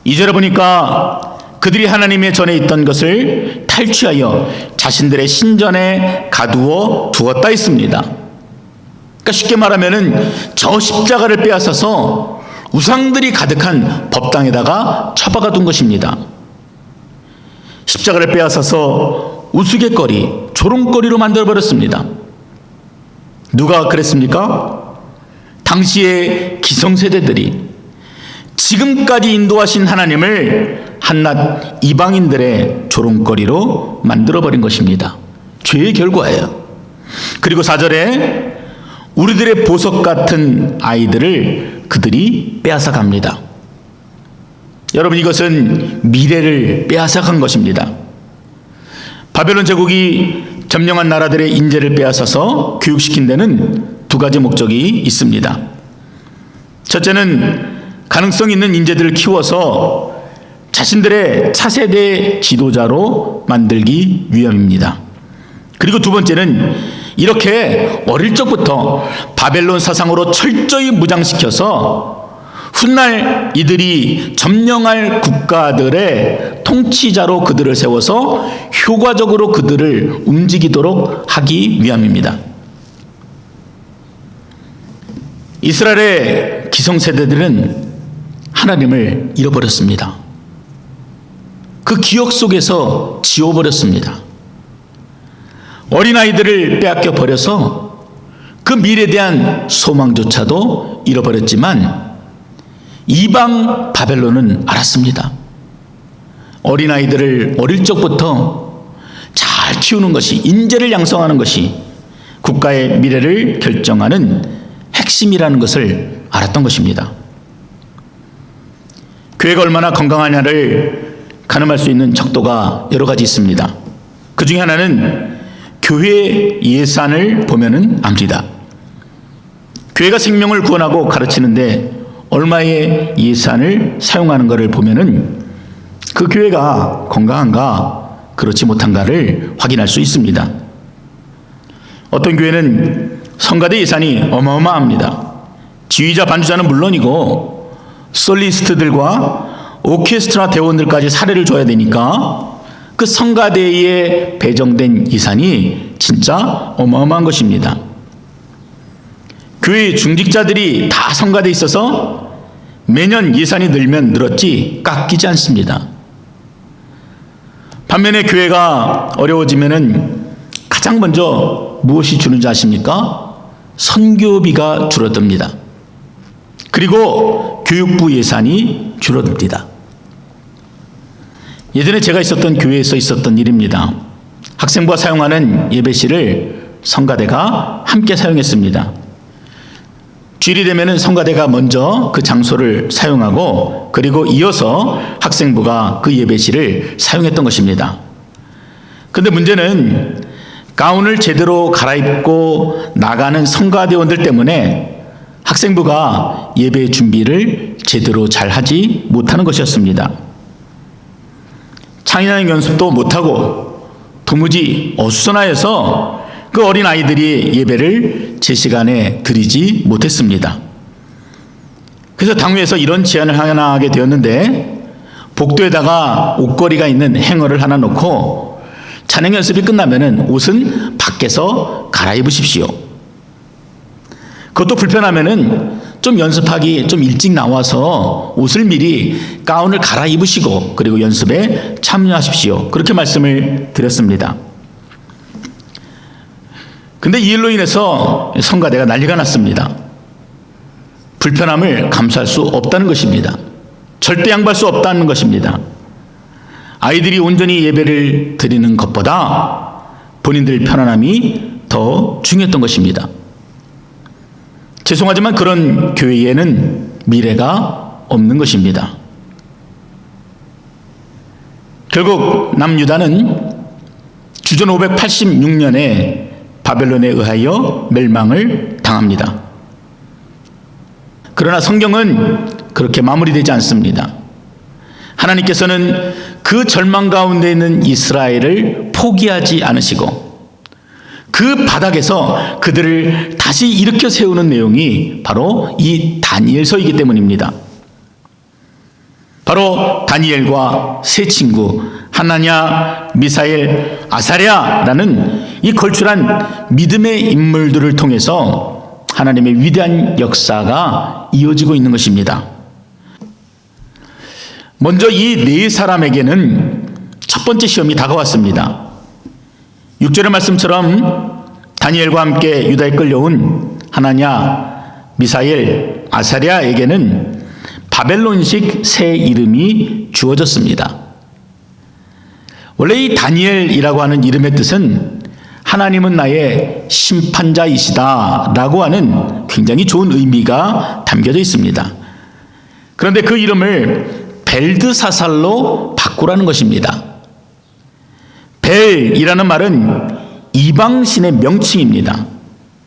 2절에 보니까 그들이 하나님의 전에 있던 것을 탈취하여 자신들의 신전에 가두어 두었다 했습니다. 그러니까 쉽게 말하면은 저 십자가를 빼앗아서 우상들이 가득한 법당에다가 처박아 둔 것입니다. 십자가를 빼앗아서 우스갯거리, 조롱거리로 만들어버렸습니다. 누가 그랬습니까? 당시의 기성세대들이 지금까지 인도하신 하나님을 한낱 이방인들의 조롱거리로 만들어버린 것입니다. 죄의 결과예요. 그리고 4절에 우리들의 보석 같은 아이들을 그들이 빼앗아갑니다. 여러분, 이것은 미래를 빼앗아간 것입니다. 바벨론 제국이 점령한 나라들의 인재를 빼앗아서 교육시킨 데는 두 가지 목적이 있습니다. 첫째는 가능성 있는 인재들을 키워서 자신들의 차세대 지도자로 만들기 위함입니다. 그리고 두 번째는 이렇게 어릴 적부터 바벨론 사상으로 철저히 무장시켜서 훗날 이들이 점령할 국가들의 통치자로 그들을 세워서 효과적으로 그들을 움직이도록 하기 위함입니다. 이스라엘의 기성세대들은 하나님을 잃어버렸습니다. 그 기억 속에서 지워버렸습니다. 어린아이들을 빼앗겨 버려서 그 미래에 대한 소망조차도 잃어버렸지만 이방 바벨론은 알았습니다. 어린아이들을 어릴 적부터 잘 키우는 것이, 인재를 양성하는 것이 국가의 미래를 결정하는 핵심이라는 것을 알았던 것입니다. 교회가 얼마나 건강하냐를 가늠할 수 있는 척도가 여러 가지 있습니다. 그 중에 하나는 교회 예산을 보면은 압니다. 교회가 생명을 구원하고 가르치는데 얼마의 예산을 사용하는 것을 보면은 그 교회가 건강한가 그렇지 못한가를 확인할 수 있습니다. 어떤 교회는 성가대 예산이 어마어마합니다. 지휘자 반주자는 물론이고 솔리스트들과 오케스트라 대원들까지 사례를 줘야 되니까 그 성가대에 배정된 예산이 진짜 어마어마한 것입니다. 교회 중직자들이 다 성가대에 있어서 매년 예산이 늘면 늘었지 깎이지 않습니다. 반면에 교회가 어려워지면은 가장 먼저 무엇이 주는지 아십니까? 선교비가 줄어듭니다. 그리고 교육부 예산이 줄어듭니다. 예전에 제가 있었던 교회에서 있었던 일입니다. 학생부가 사용하는 예배실을 성가대가 함께 사용했습니다. 주일이 되면은 성가대가 먼저 그 장소를 사용하고 그리고 이어서 학생부가 그 예배실을 사용했던 것입니다. 그런데 문제는 가운을 제대로 갈아입고 나가는 성가대원들 때문에 학생부가 예배 준비를 제대로 잘 하지 못하는 것이었습니다. 창의하는 연습도 못하고 도무지 어수선하여서 그 어린 아이들이 예배를 제 시간에 드리지 못했습니다. 그래서 당회에서 이런 제안을 하나 하게 되었는데 복도에다가 옷걸이가 있는 행어를 하나 놓고 찬양 연습이 끝나면은 옷은 밖에서 갈아입으십시오. 그것도 불편하면은 좀 연습하기 좀 일찍 나와서 옷을 미리 가운을 갈아입으시고 그리고 연습에 참여하십시오. 그렇게 말씀을 드렸습니다. 근데 이 일로 인해서 성가대가 난리가 났습니다. 불편함을 감수할 수 없다는 것입니다. 절대 양보할 수 없다는 것입니다. 아이들이 온전히 예배를 드리는 것보다 본인들 편안함이 더 중요했던 것입니다. 죄송하지만 그런 교회에는 미래가 없는 것입니다. 결국 남유다는 주전 586년에 바벨론에 의하여 멸망을 당합니다. 그러나 성경은 그렇게 마무리되지 않습니다. 하나님께서는 그 절망 가운데 있는 이스라엘을 포기하지 않으시고 그 바닥에서 그들을 다시 일으켜 세우는 내용이 바로 이 다니엘서이기 때문입니다. 바로 다니엘과 세 친구 하나냐, 미사엘, 아사랴라는 이 걸출한 믿음의 인물들을 통해서 하나님의 위대한 역사가 이어지고 있는 것입니다. 먼저 이 네 사람에게는 첫 번째 시험이 다가왔습니다. 6절의 말씀처럼 다니엘과 함께 유다에 끌려온 하나냐, 미사엘, 아사랴에게는 바벨론식 새 이름이 주어졌습니다. 원래 이 다니엘이라고 하는 이름의 뜻은 하나님은 나의 심판자이시다 라고 하는 굉장히 좋은 의미가 담겨져 있습니다. 그런데 그 이름을 벨드사살로 바꾸라는 것입니다. 벨이라는 말은 이방신의 명칭입니다.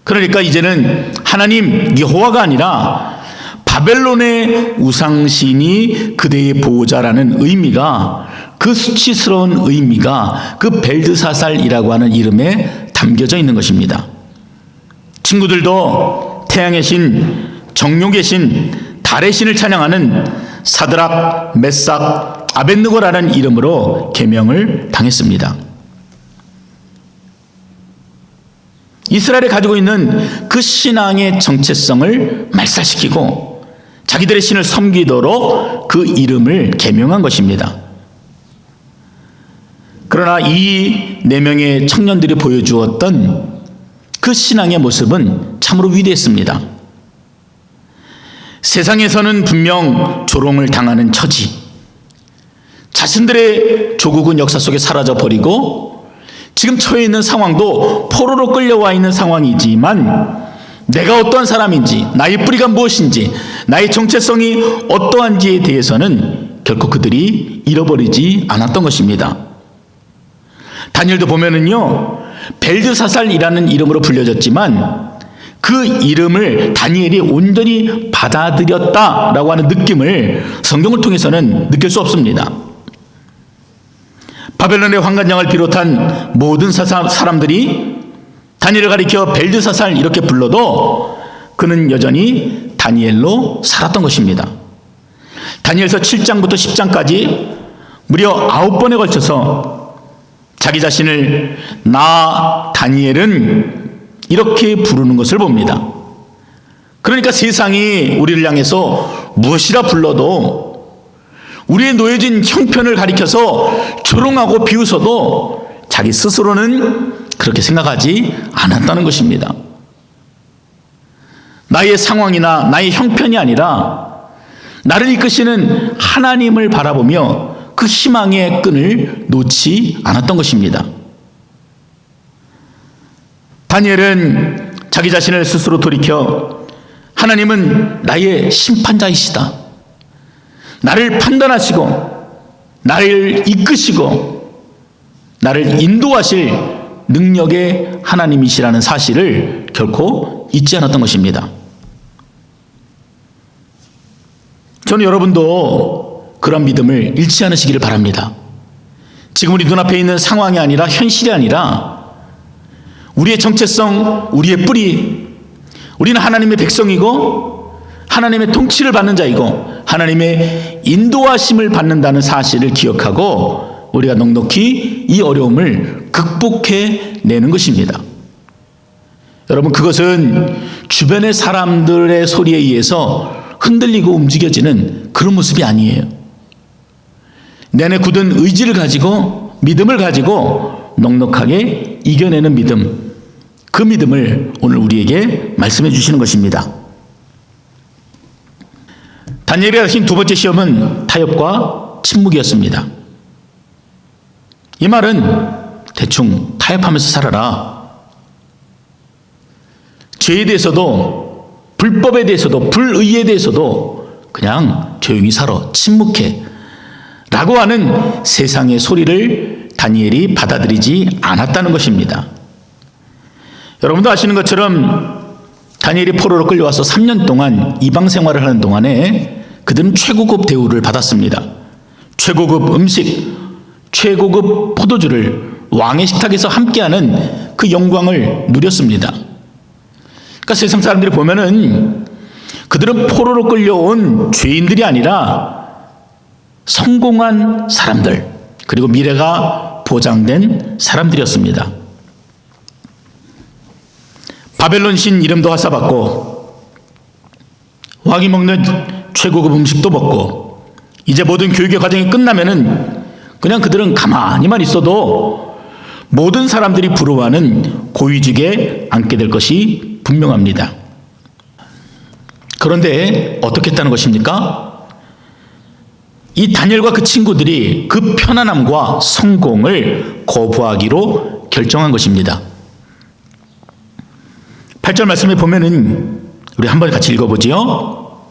그러니까 이제는 하나님 여호와가 아니라 바벨론의 우상신이 그대의 보호자라는 의미가, 그 수치스러운 의미가 그 벨드사살이라고 하는 이름에 담겨져 있는 것입니다. 친구들도 태양의 신, 정욕의 신, 달의 신을 찬양하는 사드락, 메삭, 아벳느고라는 이름으로 계명을 당했습니다. 이스라엘이 가지고 있는 그 신앙의 정체성을 말살시키고 자기들의 신을 섬기도록 그 이름을 계명한 것입니다. 그러나 이 네 명의 청년들이 보여주었던 그 신앙의 모습은 참으로 위대했습니다. 세상에서는 분명 조롱을 당하는 처지, 자신들의 조국은 역사 속에 사라져 버리고 지금 처해 있는 상황도 포로로 끌려와 있는 상황이지만 내가 어떠한 사람인지, 나의 뿌리가 무엇인지, 나의 정체성이 어떠한지에 대해서는 결코 그들이 잃어버리지 않았던 것입니다. 다니엘도 보면은요, 벨드사살이라는 이름으로 불려졌지만 그 이름을 다니엘이 온전히 받아들였다라고 하는 느낌을 성경을 통해서는 느낄 수 없습니다. 바벨론의 환관장을 비롯한 모든 사람들이 다니엘을 가리켜 벨드사살 이렇게 불러도 그는 여전히 다니엘로 살았던 것입니다. 다니엘서 7장부터 10장까지 무려 9번에 걸쳐서 자기 자신을 나 다니엘은 이렇게 부르는 것을 봅니다. 그러니까 세상이 우리를 향해서 무엇이라 불러도 우리의 놓여진 형편을 가리켜서 조롱하고 비웃어도 자기 스스로는 그렇게 생각하지 않았다는 것입니다. 나의 상황이나 나의 형편이 아니라 나를 이끄시는 하나님을 바라보며 그 희망의 끈을 놓지 않았던 것입니다. 다니엘은 자기 자신을 스스로 돌이켜 하나님은 나의 심판자이시다, 나를 판단하시고 나를 이끄시고 나를 인도하실 능력의 하나님이시라는 사실을 결코 잊지 않았던 것입니다. 저는 여러분도 그런 믿음을 잃지 않으시기를 바랍니다. 지금 우리 눈앞에 있는 상황이 아니라, 현실이 아니라 우리의 정체성, 우리의 뿌리, 우리는 하나님의 백성이고 하나님의 통치를 받는 자이고 하나님의 인도하심을 받는다는 사실을 기억하고 우리가 넉넉히 이 어려움을 극복해내는 것입니다. 여러분, 그것은 주변의 사람들의 소리에 의해서 흔들리고 움직여지는 그런 모습이 아니에요. 내내 굳은 의지를 가지고, 믿음을 가지고 넉넉하게 이겨내는 믿음, 그 믿음을 오늘 우리에게 말씀해 주시는 것입니다. 다니엘이 가진 두 번째 시험은 타협과 침묵이었습니다. 이 말은 대충 타협하면서 살아라, 죄에 대해서도 불법에 대해서도 불의에 대해서도 그냥 조용히 살아, 침묵해 라고 하는 세상의 소리를 다니엘이 받아들이지 않았다는 것입니다. 여러분도 아시는 것처럼 다니엘이 포로로 끌려와서 3년 동안 이방 생활을 하는 동안에 그들은 최고급 대우를 받았습니다. 최고급 음식, 최고급 포도주를 왕의 식탁에서 함께하는 그 영광을 누렸습니다. 그러니까 세상 사람들이 보면은 그들은 포로로 끌려온 죄인들이 아니라 성공한 사람들, 그리고 미래가 보장된 사람들이었습니다. 바벨론 신 이름도 하사받고 왕이 먹는 최고급 음식도 먹고 이제 모든 교육의 과정이 끝나면은 그냥 그들은 가만히만 있어도 모든 사람들이 부러워하는 고위직에 앉게 될 것이 분명합니다. 그런데 어떻게 했다는 것입니까? 이 다니엘과 그 친구들이 그 편안함과 성공을 거부하기로 결정한 것입니다. 8절 말씀에 보면은 우리 한번 같이 읽어보지요.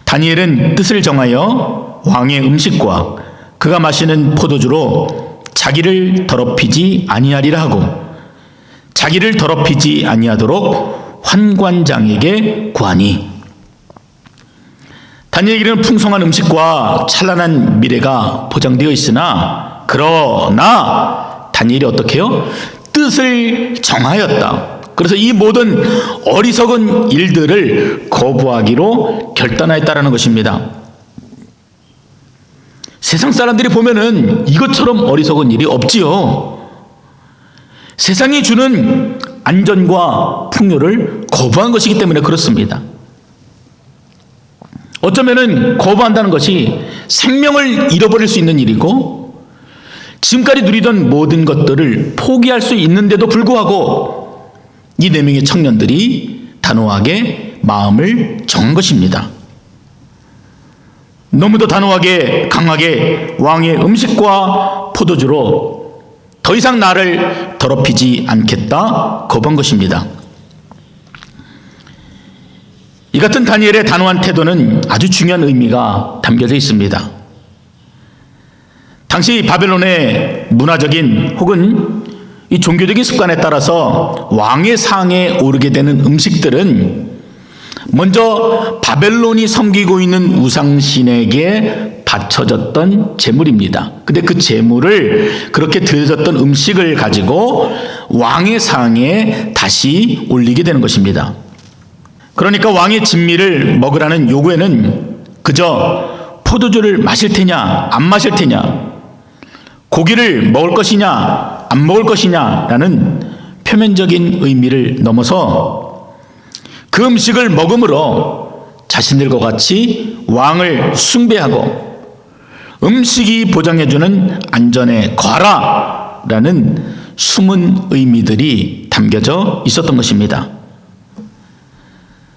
다니엘은 뜻을 정하여 왕의 음식과 그가 마시는 포도주로 자기를 더럽히지 아니하리라 하고 자기를 더럽히지 아니하도록 환관장에게 구하니. 다니엘에게는 풍성한 음식과 찬란한 미래가 보장되어 있으나 그러나 다니엘이 어떻게 해요? 뜻을 정하였다. 그래서 이 모든 어리석은 일들을 거부하기로 결단하였다라는 것입니다. 세상 사람들이 보면은 이것처럼 어리석은 일이 없지요. 세상이 주는 안전과 풍요를 거부한 것이기 때문에 그렇습니다. 어쩌면은 거부한다는 것이 생명을 잃어버릴 수 있는 일이고 지금까지 누리던 모든 것들을 포기할 수 있는데도 불구하고 이 4명의 청년들이 단호하게 마음을 정한 것입니다. 너무도 단호하게 강하게 왕의 음식과 포도주로 더 이상 나를 더럽히지 않겠다 거부한 것입니다. 이 같은 다니엘의 단호한 태도는 아주 중요한 의미가 담겨져 있습니다. 당시 바벨론의 문화적인 혹은 이 종교적인 습관에 따라서 왕의 상에 오르게 되는 음식들은 먼저 바벨론이 섬기고 있는 우상신에게 바쳐졌던 제물입니다. 근데 그 제물을 그렇게 드려졌던 음식을 가지고 왕의 상에 다시 올리게 되는 것입니다. 그러니까 왕의 진미를 먹으라는 요구에는 그저 포도주를 마실 테냐 안 마실 테냐, 고기를 먹을 것이냐 안 먹을 것이냐라는 표면적인 의미를 넘어서 그 음식을 먹음으로 자신들과 같이 왕을 숭배하고 음식이 보장해주는 안전에 거하라라는 숨은 의미들이 담겨져 있었던 것입니다.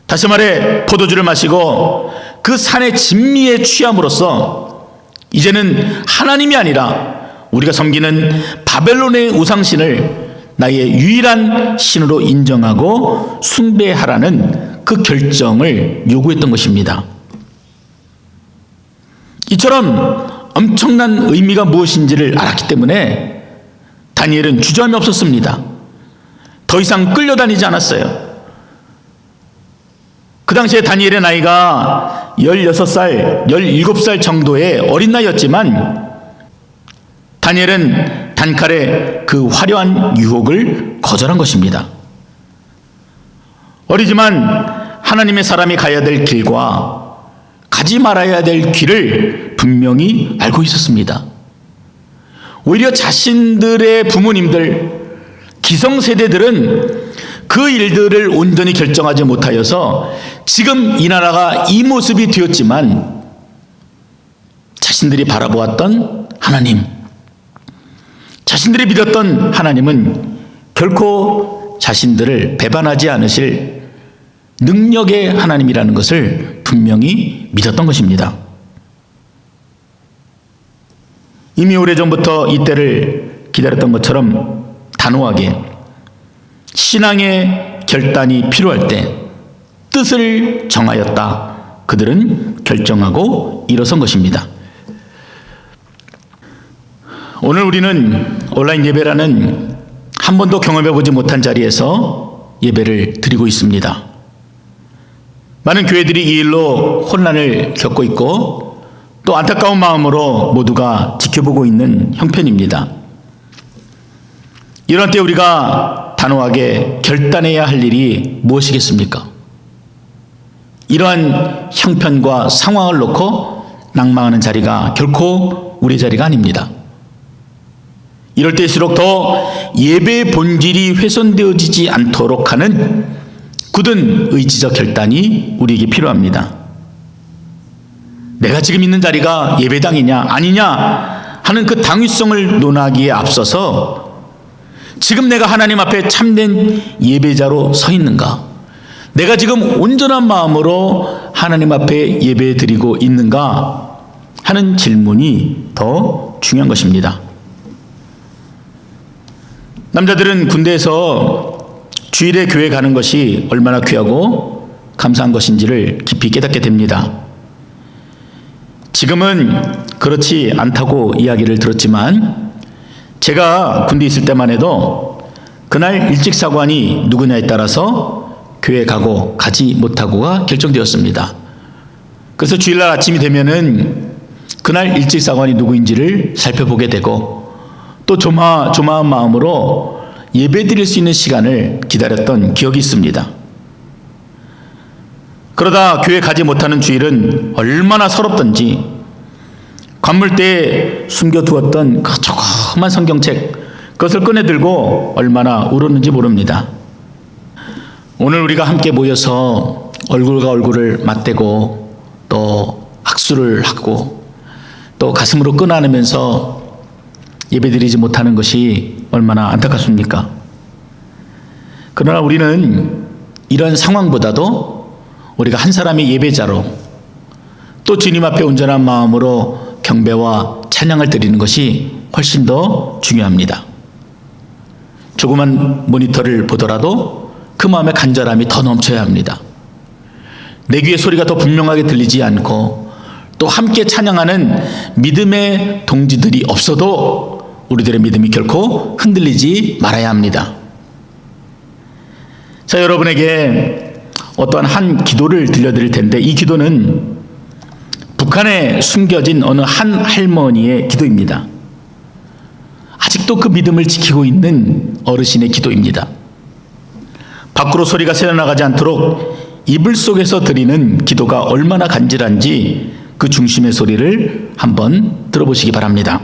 다시 말해 포도주를 마시고 그 산의 진미에 취함으로써 이제는 하나님이 아니라 우리가 섬기는 바벨론의 우상신을 나의 유일한 신으로 인정하고 숭배하라는 그 결정을 요구했던 것입니다. 이처럼 엄청난 의미가 무엇인지를 알았기 때문에 다니엘은 주저함이 없었습니다. 더 이상 끌려다니지 않았어요. 그 당시에 다니엘의 나이가 16살, 17살 정도의 어린 나이였지만 다니엘은 단칼에 그 화려한 유혹을 거절한 것입니다. 어리지만 하나님의 사람이 가야 될 길과 가지 말아야 될 길을 분명히 알고 있었습니다. 오히려 자신들의 부모님들, 기성세대들은 그 일들을 온전히 결정하지 못하여서 지금 이 나라가 이 모습이 되었지만 자신들이 바라보았던 하나님, 자신들이 믿었던 하나님은 결코 자신들을 배반하지 않으실 능력의 하나님이라는 것을 분명히 믿었던 것입니다. 이미 오래전부터 이때를 기다렸던 것처럼 단호하게 신앙의 결단이 필요할 때 뜻을 정하였다. 그들은 결정하고 일어선 것입니다. 오늘 우리는 온라인 예배라는 한 번도 경험해보지 못한 자리에서 예배를 드리고 있습니다. 많은 교회들이 이 일로 혼란을 겪고 있고 또 안타까운 마음으로 모두가 지켜보고 있는 형편입니다. 이런 때 우리가 단호하게 결단해야 할 일이 무엇이겠습니까? 이러한 형편과 상황을 놓고 낭망하는 자리가 결코 우리 자리가 아닙니다. 이럴 때일수록 더 예배의 본질이 훼손되어지지 않도록 하는 굳은 의지적 결단이 우리에게 필요합니다. 내가 지금 있는 자리가 예배당이냐 아니냐 하는 그 당위성을 논하기에 앞서서 지금 내가 하나님 앞에 참된 예배자로 서 있는가? 내가 지금 온전한 마음으로 하나님 앞에 예배 드리고 있는가? 하는 질문이 더 중요한 것입니다. 남자들은 군대에서 주일에 교회 가는 것이 얼마나 귀하고 감사한 것인지를 깊이 깨닫게 됩니다. 지금은 그렇지 않다고 이야기를 들었지만 제가 군대에 있을 때만 해도 그날 일찍 사관이 누구냐에 따라서 교회 가고 가지 못하고가 결정되었습니다. 그래서 주일날 아침이 되면은 그날 일찍 사관이 누구인지를 살펴보게 되고 또 조마조마한 마음으로 예배 드릴 수 있는 시간을 기다렸던 기억이 있습니다. 그러다 교회 가지 못하는 주일은 얼마나 서럽던지 관물대에 숨겨두었던 그 조그만 성경책 그것을 꺼내들고 얼마나 울었는지 모릅니다. 오늘 우리가 함께 모여서 얼굴과 얼굴을 맞대고 또 악수를 하고 또 가슴으로 끈 안으면서 예배드리지 못하는 것이 얼마나 안타깝습니까? 그러나 우리는 이런 상황보다도 우리가 한 사람의 예배자로 또 주님 앞에 온전한 마음으로 경배와 찬양을 드리는 것이 훨씬 더 중요합니다. 조그만 모니터를 보더라도 그 마음의 간절함이 더 넘쳐야 합니다. 내 귀에 소리가 더 분명하게 들리지 않고 또 함께 찬양하는 믿음의 동지들이 없어도 우리들의 믿음이 결코 흔들리지 말아야 합니다. 자, 여러분에게 어떠한 한 기도를 들려드릴 텐데, 이 기도는 북한에 숨겨진 어느 한 할머니의 기도입니다. 아직도 그 믿음을 지키고 있는 어르신의 기도입니다. 밖으로 소리가 새어나가지 않도록 이불 속에서 드리는 기도가 얼마나 간절한지 그 중심의 소리를 한번 들어보시기 바랍니다.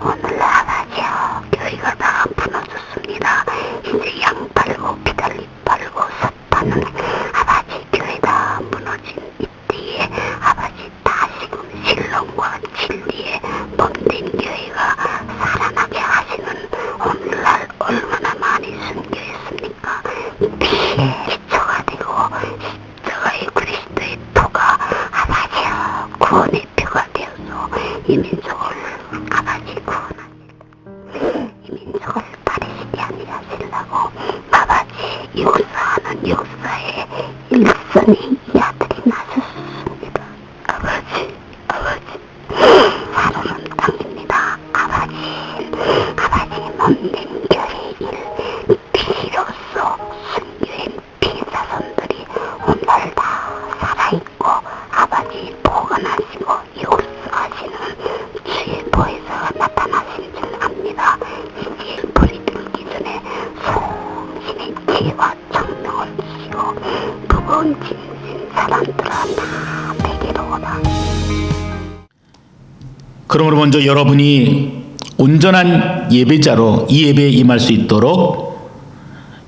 오늘 아버지요, 교회가 다 무너졌습니다. 이제 양 팔고 비달리 팔고 섭하는 아버지 교회 다 무너진 이때에 아버지 다시금 신론과 진리에 몸된 교회가 살아나게 하시는 오늘날 얼마나 많이 순교했습니까? 피에 기초가 되고 십자가의 그리스도의 토가 아버지요, 구원의 표가 되어서 이 민족을 아버지 구원하시고 이 민족을 가리시게 아니라 하시려고 아버지 역사하는 역사에 일선의 이 아들이 나셨습니다. 아버지 사로는 땅입니다. 아버지 몸된 교회의 일 피로써 순교한 피자손들이 오늘 다 살아있고 아버지 보관하시고 역사하시는 주의 보혜사가 나타나신 줄 압니다. 이제 불이 들기 전에 성신의 지혜와 청명을 주시고 무거운 짐진 사람들아 다 내게로 오라. 그러므로 먼저 여러분이 온전한 예배자로 이 예배에 임할 수 있도록,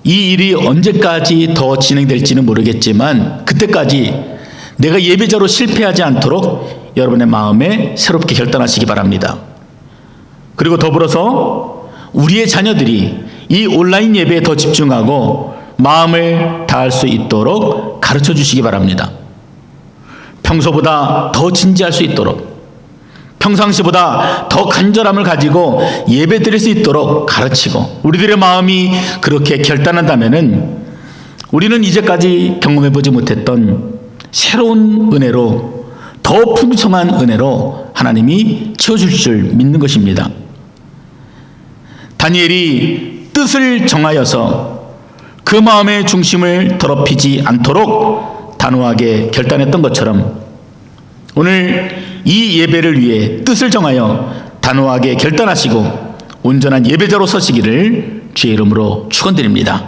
이 일이 언제까지 더 진행될지는 모르겠지만 그때까지 내가 예배자로 실패하지 않도록 여러분의 마음에 새롭게 결단하시기 바랍니다. 그리고 더불어서 우리의 자녀들이 이 온라인 예배에 더 집중하고 마음을 다할 수 있도록 가르쳐 주시기 바랍니다. 평소보다 더 진지할 수 있도록, 평상시보다 더 간절함을 가지고 예배 드릴 수 있도록 가르치고, 우리들의 마음이 그렇게 결단한다면은 우리는 이제까지 경험해보지 못했던 새로운 은혜로, 더 풍성한 은혜로 하나님이 채워줄 줄 믿는 것입니다. 다니엘이 뜻을 정하여서 그 마음의 중심을 더럽히지 않도록 단호하게 결단했던 것처럼, 오늘 이 예배를 위해 뜻을 정하여 단호하게 결단하시고 온전한 예배자로 서시기를 주의 이름으로 축원드립니다.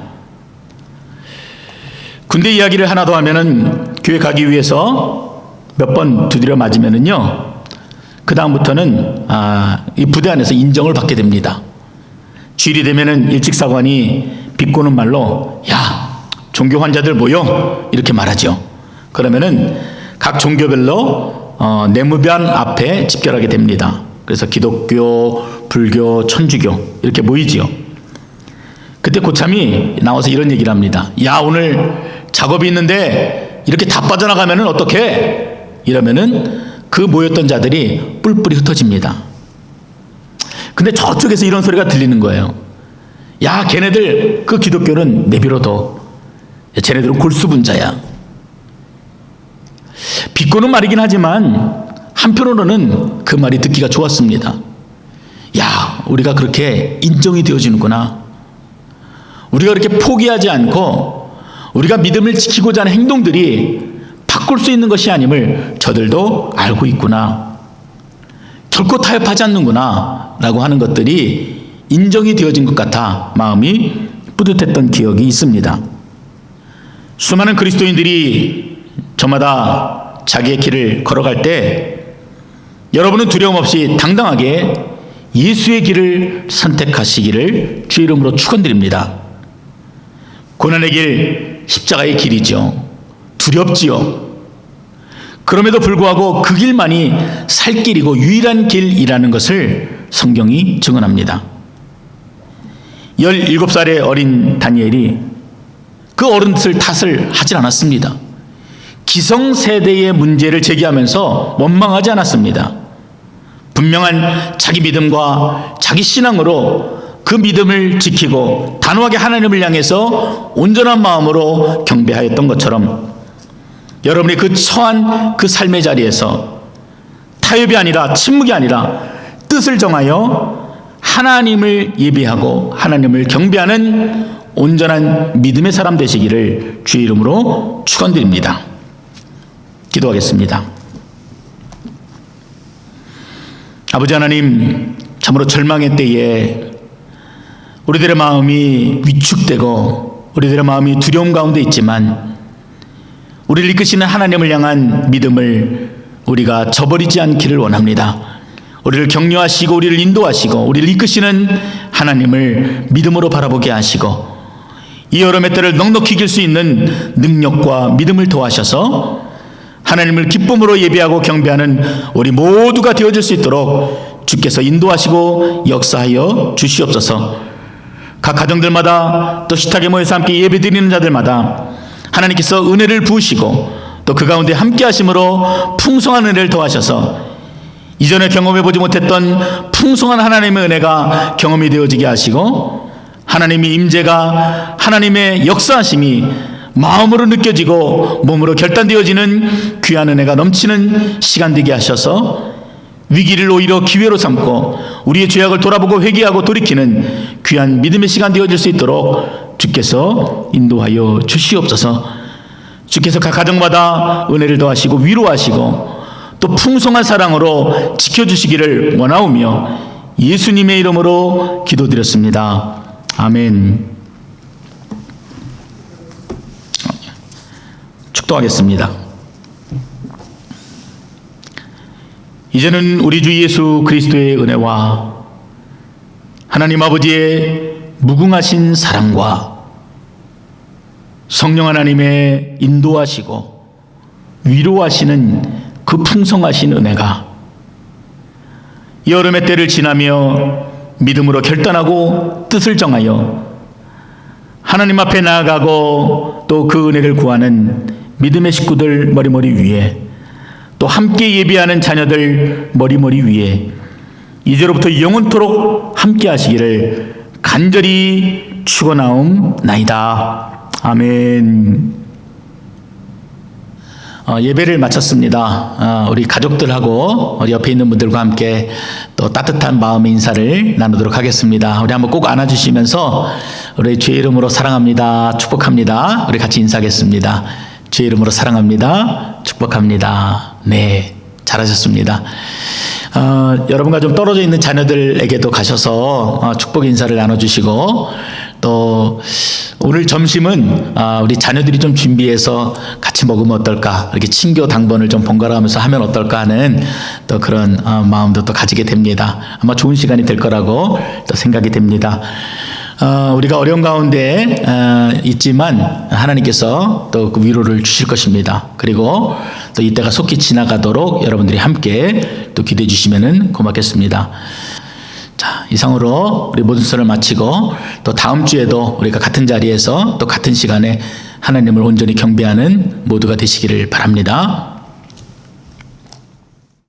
군대 이야기를 하나 더 하면은, 교회 가기 위해서 몇 번 두드려 맞으면은요, 그 다음부터는 이 부대 안에서 인정을 받게 됩니다. 주일이 되면은 일직사관이 비꼬는 말로 야, 종교 환자들 모여, 이렇게 말하죠. 그러면은 각 종교별로 내무반 앞에 집결하게 됩니다. 그래서 기독교, 불교, 천주교 이렇게 모이지요. 그때 고참이 나와서 이런 얘기를 합니다. 야, 오늘 작업이 있는데 이렇게 다 빠져나가면은 어떡해? 이러면은 그 모였던 자들이 뿔뿔이 흩어집니다. 근데 저쪽에서 이런 소리가 들리는 거예요. 야, 걔네들 그 기독교는 내비로둬. 쟤네들은 골수분자야. 비꼬는 말이긴 하지만 한편으로는 그 말이 듣기가 좋았습니다. 야, 우리가 그렇게 인정이 되어지는구나. 우리가 그렇게 포기하지 않고 우리가 믿음을 지키고자 하는 행동들이 바꿀 수 있는 것이 아님을 저들도 알고 있구나. 결코 타협하지 않는구나 라고 하는 것들이 인정이 되어진 것 같아 마음이 뿌듯했던 기억이 있습니다. 수많은 그리스도인들이 저마다 자기의 길을 걸어갈 때 여러분은 두려움 없이 당당하게 예수의 길을 선택하시기를 주의 이름으로 축원드립니다. 고난의 길, 십자가의 길이죠. 두렵지요. 그럼에도 불구하고 그 길만이 살 길이고 유일한 길이라는 것을 성경이 증언합니다. 17살의 어린 다니엘이 그 어른 탓을 하지 않았습니다. 기성세대의 문제를 제기하면서 원망하지 않았습니다. 분명한 자기 믿음과 자기 신앙으로 그 믿음을 지키고 단호하게 하나님을 향해서 온전한 마음으로 경배하였던 것처럼 여러분이 그 처한 그 삶의 자리에서 타협이 아니라 침묵이 아니라 뜻을 정하여 하나님을 예배하고 하나님을 경배하는 온전한 믿음의 사람 되시기를 주의 이름으로 축원드립니다. 기도하겠습니다. 아버지 하나님, 참으로 절망의 때에 우리들의 마음이 위축되고 우리들의 마음이 두려움 가운데 있지만 우리를 이끄시는 하나님을 향한 믿음을 우리가 저버리지 않기를 원합니다. 우리를 격려하시고 우리를 인도하시고 우리를 이끄시는 하나님을 믿음으로 바라보게 하시고 이 여름의 때를 넉넉히 이길 수 있는 능력과 믿음을 더하셔서 하나님을 기쁨으로 예배하고 경배하는 우리 모두가 되어질 수 있도록 주께서 인도하시고 역사하여 주시옵소서. 각 가정들마다 또 식탁에 모여서 함께 예배드리는 자들마다 하나님께서 은혜를 부으시고 또 그 가운데 함께 하심으로 풍성한 은혜를 더하셔서 이전에 경험해보지 못했던 풍성한 하나님의 은혜가 경험이 되어지게 하시고 하나님의 임재가 하나님의 역사하심이 마음으로 느껴지고 몸으로 결단되어지는 귀한 은혜가 넘치는 시간 되게 하셔서 위기를 오히려 기회로 삼고 우리의 죄악을 돌아보고 회개하고 돌이키는 귀한 믿음의 시간 되어질 수 있도록 주께서 인도하여 주시옵소서. 주께서 각 가정마다 은혜를 더하시고 위로하시고 또 풍성한 사랑으로 지켜주시기를 원하오며 예수님의 이름으로 기도드렸습니다. 아멘. 축도하겠습니다. 이제는 우리 주 예수 그리스도의 은혜와 하나님 아버지의 무궁하신 사랑과 성령 하나님의 인도하시고 위로하시는 그 풍성하신 은혜가 여름의 때를 지나며 믿음으로 결단하고 뜻을 정하여 하나님 앞에 나아가고 또 그 은혜를 구하는 믿음의 식구들 머리머리 위에 또 함께 예배하는 자녀들 머리머리 위에 이제로부터 영원토록 함께 하시기를 간절히 축원하옵나이다. 아멘. 예배를 마쳤습니다. 우리 가족들하고 우리 옆에 있는 분들과 함께 또 따뜻한 마음의 인사를 나누도록 하겠습니다. 우리 한번 꼭 안아주시면서 우리 주의 이름으로 사랑합니다, 축복합니다. 우리 같이 인사하겠습니다. 주의 이름으로 사랑합니다, 축복합니다. 네, 잘하셨습니다. 여러분과 좀 떨어져 있는 자녀들에게도 가셔서 축복 인사를 나눠주시고 또 오늘 점심은 우리 자녀들이 좀 준비해서 같이 먹으면 어떨까, 이렇게 친교 당번을 좀 번갈아가면서 하면 어떨까 하는 또 그런 마음도 또 가지게 됩니다. 아마 좋은 시간이 될 거라고 또 생각이 됩니다. 우리가 어려운 가운데 있지만 하나님께서 또 그 위로를 주실 것입니다. 그리고 또 이때가 속히 지나가도록 여러분들이 함께 또 기도해 주시면 고맙겠습니다. 자, 이상으로 우리 모든 수를 마치고 또 다음 주에도 우리가 같은 자리에서 또 같은 시간에 하나님을 온전히 경배하는 모두가 되시기를 바랍니다.